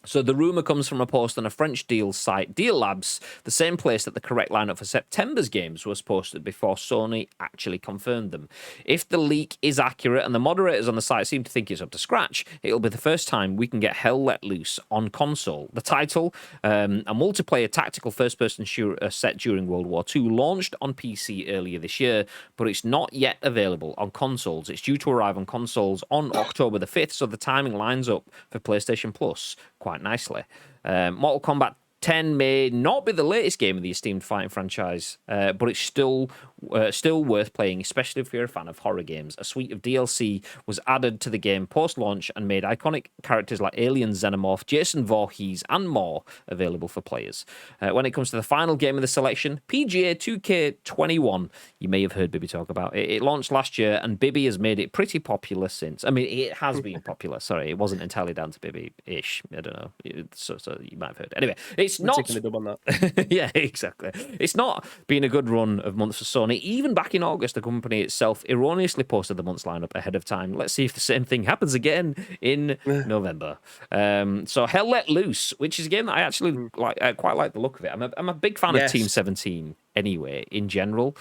So the rumour comes from a post on a French deals site, Deal Labs, the same place that the correct lineup for September's games was posted before Sony actually confirmed them. If the leak is accurate and the moderators on the site seem to think it's up to scratch, it'll be the first time we can get Hell Let Loose on console. The title, a multiplayer tactical first-person shooter set during World War II, launched on PC earlier this year, but it's not yet available on consoles. It's due to arrive on consoles on October the 5th, so the timing lines up for PlayStation Plus quite nicely. Mortal Kombat 10 may not be the latest game of the esteemed fighting franchise, but it's still worth playing, especially if you're a fan of horror games. A suite of DLC was added to the game post-launch and made iconic characters like Alien, Xenomorph, Jason Voorhees, and more available for players. When it comes to the final game of the selection, PGA 2K21, you may have heard Bibby talk about it. It launched last year, and Bibby has made it pretty popular since. I mean, it has been popular. Sorry, it wasn't entirely down to Bibby-ish. I don't know. So you might have heard. Anyway, it's not taking the dub on that. Yeah, exactly. It's not been a good run of months for Sony. Even back in August, the company itself erroneously posted the month's lineup ahead of time. Let's see if the same thing happens again in November. So Hell Let Loose, which is a game that I actually like, I quite like the look of it. I'm a big fan of Team 17 anyway, in general.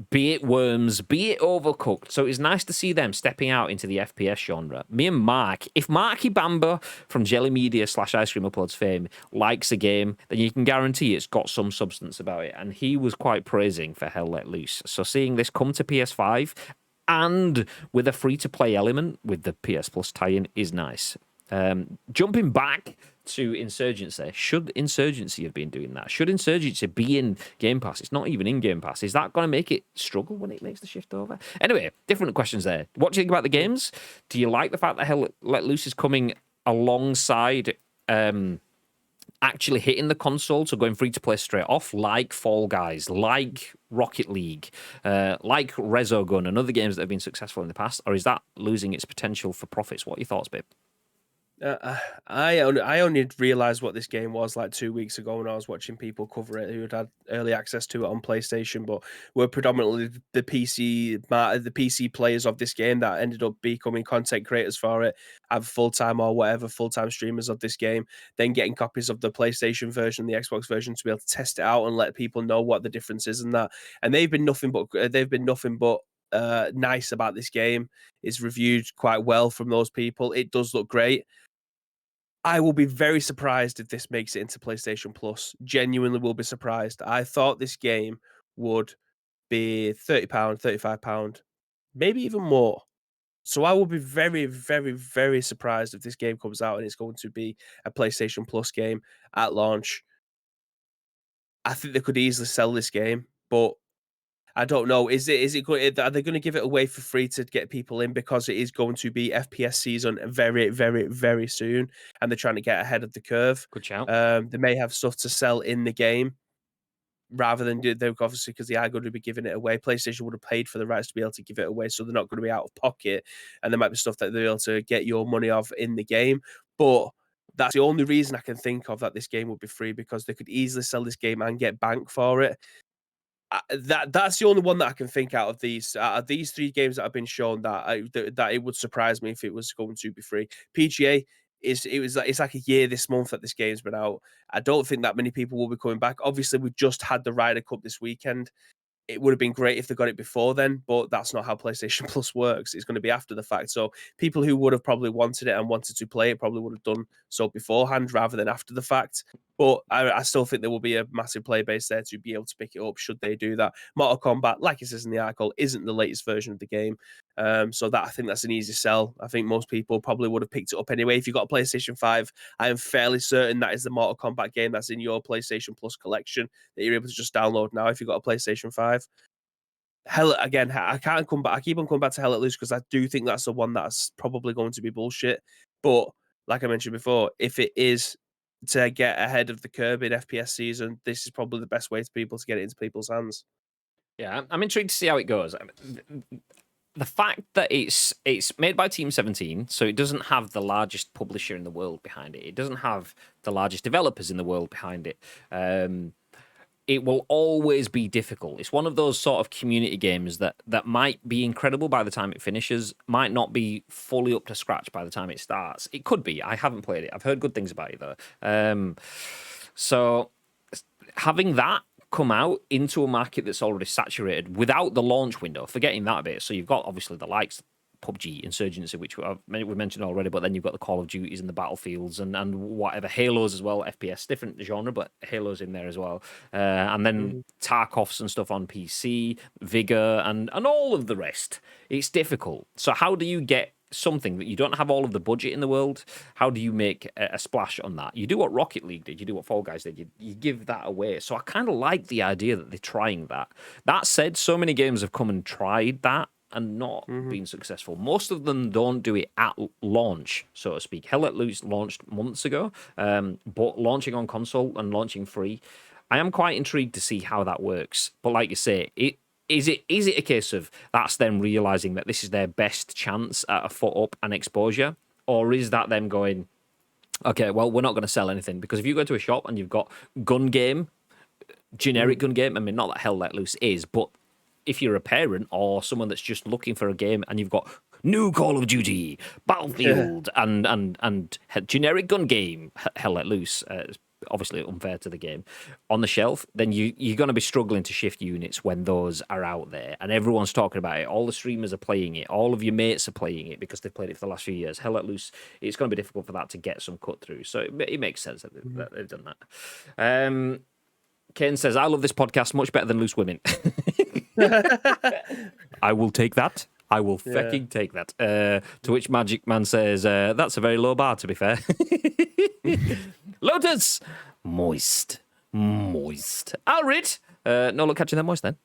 Be it Worms, be it Overcooked. So it's nice to see them stepping out into the FPS genre. Me and Mark, if Marky Bamba from Jelly Media / Ice Cream Uploads fame likes a game, then you can guarantee it's got some substance about it. And he was quite praising for Hell Let Loose. So seeing this come to PS5 and with a free-to-play element with the PS Plus tie-in is nice. Jumping back to Insurgency, should Insurgency have been doing that? Should Insurgency be in Game Pass? It's not even in Game Pass. Is that going to make it struggle when it makes the shift over? Anyway, different questions there. What do you think about the games? Do you like the fact that Hell Let Loose is coming alongside actually hitting the console, so going free to play straight off, like Fall Guys, like Rocket League, like Resogun and other games that have been successful in the past, or is that losing its potential for profits? What are your thoughts, babe? I only realized what this game was like 2 weeks ago when I was watching people cover it who had early access to it on PlayStation, but were predominantly the PC players of this game that ended up becoming content creators for it, have full-time or whatever full-time streamers of this game, then getting copies of the PlayStation version, the Xbox version, to be able to test it out and let people know what the difference is and that. And they've been nothing but nice about this game. It's reviewed quite well from those people. It does look great. I will be very surprised if this makes it into PlayStation Plus. Genuinely will be surprised. I thought this game would be £30, £35, maybe even more. So I will be very, very, very surprised if this game comes out and it's going to be a PlayStation Plus game at launch. I think they could easily sell this game, but I don't know. Are they going to give it away for free to get people in because it is going to be FPS season very, very, very soon, and they're trying to get ahead of the curve? Good shout. They may have stuff to sell in the game rather than they're obviously because they are going to be giving it away. PlayStation would have paid for the rights to be able to give it away, so they're not going to be out of pocket, and there might be stuff that they're able to get your money off in the game. But that's the only reason I can think of that this game would be free, because they could easily sell this game and get bank for it. That's the only one that I can think out of these three games that have been shown that it would surprise me if it was going to be free. PGA it's like a year this month that this game's been out. I don't think that many people will be coming back. Obviously, we just had the Ryder Cup this weekend. It would have been great if they got it before then, but that's not how PlayStation Plus works. It's going to be after the fact. So people who would have probably wanted it and wanted to play it probably would have done so beforehand rather than after the fact. But I still think there will be a massive player base there to be able to pick it up should they do that. Mortal Kombat, like it says in the article, isn't the latest version of the game. So that I think that's an easy sell. I think most people probably would have picked it up anyway. If you've got a PlayStation 5, I am fairly certain that is the Mortal Kombat game that's in your PlayStation Plus collection that you're able to just download now if you've got a PlayStation 5. Hell, again, I can't come back. I keep on coming back to Hell Let Loose because I do think that's the one that's probably going to be bullshit. But like I mentioned before, if it is to get ahead of the curve in FPS season, this is probably the best way for people to get it into people's hands. Yeah, I'm intrigued to see how it goes. The fact that it's made by Team 17, so it doesn't have the largest publisher in the world behind it. It doesn't have the largest developers in the world behind it. It will always be difficult. It's one of those sort of community games that might be incredible by the time it finishes, might not be fully up to scratch by the time it starts. It could be. I haven't played it. I've heard good things about it, though. So having that come out into a market that's already saturated without the launch window, forgetting that bit. So you've got obviously the likes PUBG, Insurgency, which we mentioned already, but then you've got the Call of Duties and the Battlefields and whatever, Halos as well, FPS, different genre, but Halos in there as well. And then Tarkovs and stuff on PC, Vigor, and all of the rest. It's difficult. So how do you get something that you don't have all of the budget in the world? How do you make a splash on that? You do what Rocket League did, you do what Fall Guys did, you give that away. So I kind of like the idea that they're trying that. That said, so many games have come and tried that and not been successful. Most of them don't do it at launch, so to speak. Hell Let Loose launched months ago, but launching on console and launching free, I am quite intrigued to see how that works. But like you say, is it a case of that's them realizing that this is their best chance at a foot up and exposure, or is that them going, okay, well, we're not going to sell anything? Because if you go to a shop and you've got gun game, generic gun game, I mean, not that Hell Let Loose is, but if you're a parent or someone that's just looking for a game and you've got new Call of Duty, Battlefield, and generic gun game, Hell Let Loose, obviously unfair to the game, on the shelf, then you're going to be struggling to shift units when those are out there. And everyone's talking about it. All the streamers are playing it. All of your mates are playing it because they've played it for the last few years. Hell Let Loose, it's going to be difficult for that to get some cut through. So it makes sense that they've done that. Kane says, I love this podcast much better than Loose Women. I will take that. I will fucking take that. To which Magic Man says, that's a very low bar, to be fair. Lotus! Moist. Alrid! No luck catching that moist, then.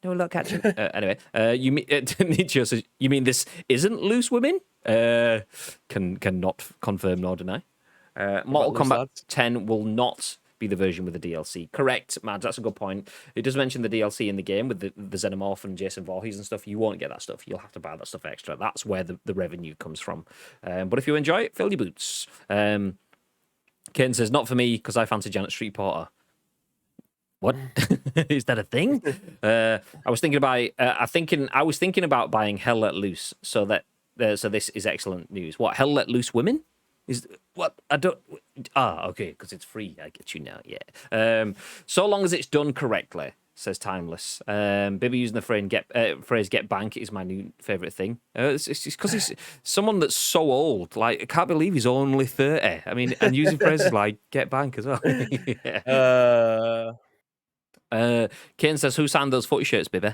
No luck catching. Anyway, Nietzsche says, you mean this isn't Loose Women? Cannot confirm nor deny. Mortal loose Kombat lads? 10 will not be the version with the DLC. Correct, Mads, that's a good point. It does mention the DLC in the game with the Xenomorph and Jason Voorhees and stuff. You won't get that stuff. You'll have to buy that stuff extra. That's where the revenue comes from. But if you enjoy it, fill your boots. Kane says, not for me, because I fancy Janet Street Porter. What? Is that a thing? I was thinking about buying Hell Let Loose, so this is excellent news. What, Hell Let Loose Women? Is what I don't okay, because it's free. I get you now, yeah. So long as it's done correctly, says Timeless. Bibby using the phrase "get bank" is my new favorite thing. It's because he's someone that's so old. Like I can't believe he's only 30. I mean, and using phrases like "get bank" as well. Kane says, "Who signed those footy shirts, Bibby?"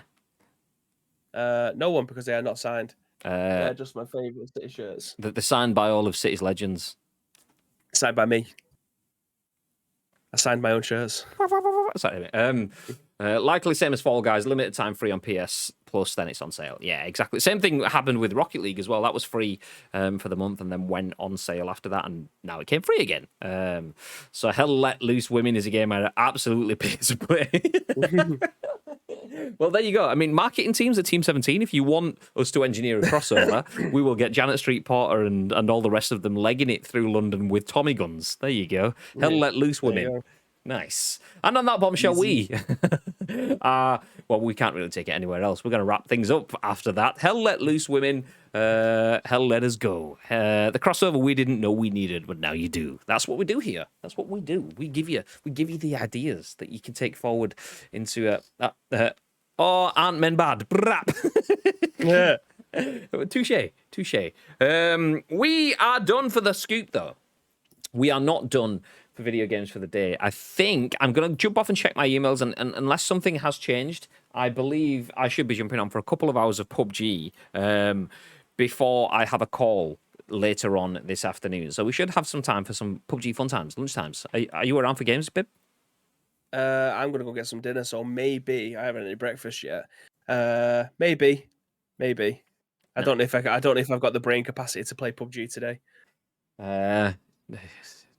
No one, because they are not signed. They're just my favourite City shirts. They're signed by all of City's legends. Signed by me. I signed my own shirts. Sorry, likely same as Fall Guys, limited time free on PS Plus, then it's on sale. Yeah, exactly. Same thing happened with Rocket League as well. That was free for the month and then went on sale after that, and now it came free again. So Hell Let Loose Women is a game I absolutely pay to play. Well, there you go. I mean, marketing teams at Team 17, if you want us to engineer a crossover, we will get Janet Street Porter and all the rest of them legging it through London with Tommy guns. There you go. Hell Let Loose Women. Nice. And on that bombshell, well, we can't really take it anywhere else. We're going to wrap things up after that. Hell Let Loose Women. Hell Let Us Go. The crossover we didn't know we needed, but now you do. That's what we do here. That's what we do. We give you the ideas that you can take forward into aren't men bad? Brap. Yeah. Touche. We are done for the scoop, though. We are not done for video games for the day. I think I'm going to jump off and check my emails, and unless something has changed, I believe I should be jumping on for a couple of hours of PUBG before I have a call later on this afternoon. So we should have some time for some PUBG fun times, lunchtimes. Are you around for games, Bib? I'm gonna go get some dinner, so maybe I haven't had any breakfast yet. Maybe. I don't know if I've got the brain capacity to play PUBG today.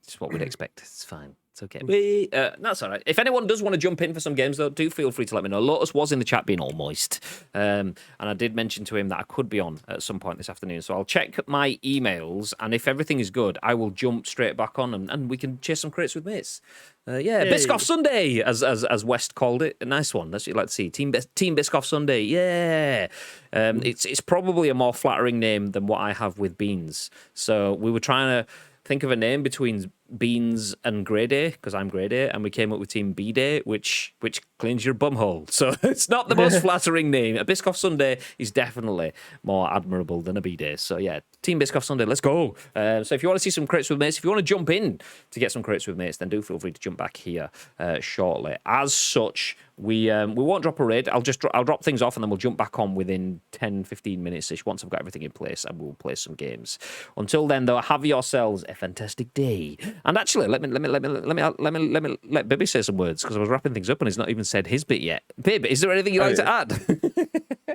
It's what we'd expect. It's fine. It's okay. That's all right. If anyone does want to jump in for some games, though, do feel free to let me know. Lotus was in the chat being all moist. And I did mention to him that I could be on at some point this afternoon. So I'll check my emails, and if everything is good, I will jump straight back on, and we can chase some crates with mates. Biscoff Sunday, as West called it. A nice one. That's what you'd like to see. Team Biscoff Sunday. Yeah. It's probably a more flattering name than what I have with Beans. So we were trying to think of a name between Beans and Grey Day, because I'm Grey Day, and we came up with Team B Day, which cleans your bumhole. So it's not the most flattering name. A Biscoff Sunday is definitely more admirable than a B Day. So yeah, Team Biscoff Sunday, let's go. So if you want to see some crates with mates, if you want to jump in to get some crates with mates, then do feel free to jump back here shortly. As such, we won't drop a raid. I'll drop things off, and then we'll jump back on within 10-15 minutes ish once I've got everything in place, and we'll play some games. Until then, though, have yourselves a fantastic day. And actually, let Bibby say some words, because I was wrapping things up and he's not even said his bit yet. Bib, is there anything you'd like to add?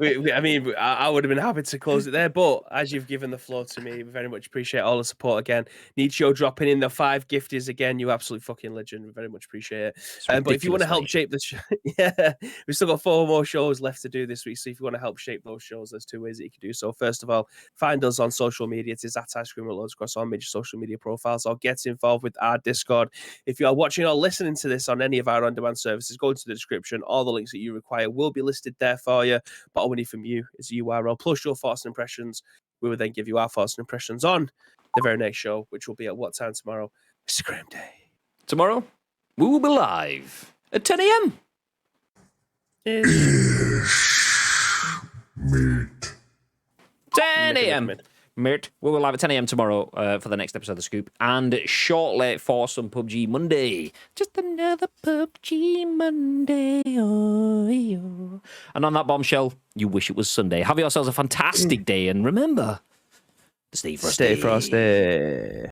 I would have been happy to close it there, but as you've given the floor to me, we very much appreciate all the support again. Nietzsche dropping in the 5 gifties again, you absolute fucking legend. We very much appreciate it. But if you want to help shape the show, we've still got 4 more shows left to do this week. So if you want to help shape those shows, there's 2 ways that you can do so. First of all, find us on social media. It is at Ice Cream Loads across all major social media profiles, or get involved with our Discord. If you are watching or listening to this on any of our on-demand services, go into the description. All the links that you require will be listed there for you. But all we need from you is a URL plus your thoughts and impressions. We will then give you our thoughts and impressions on the very next show, which will be at what time tomorrow? Mr. Graham Day. Tomorrow, we will be live at 10 a.m. Meet. 10 a.m. Mate, we will live at 10 a.m. tomorrow for the next episode of The Scoop, and shortly for some PUBG Monday. Just another PUBG Monday. Oh. And on that bombshell, you wish it was Sunday. Have yourselves a fantastic day, and remember, stay frosty. Stay frosty.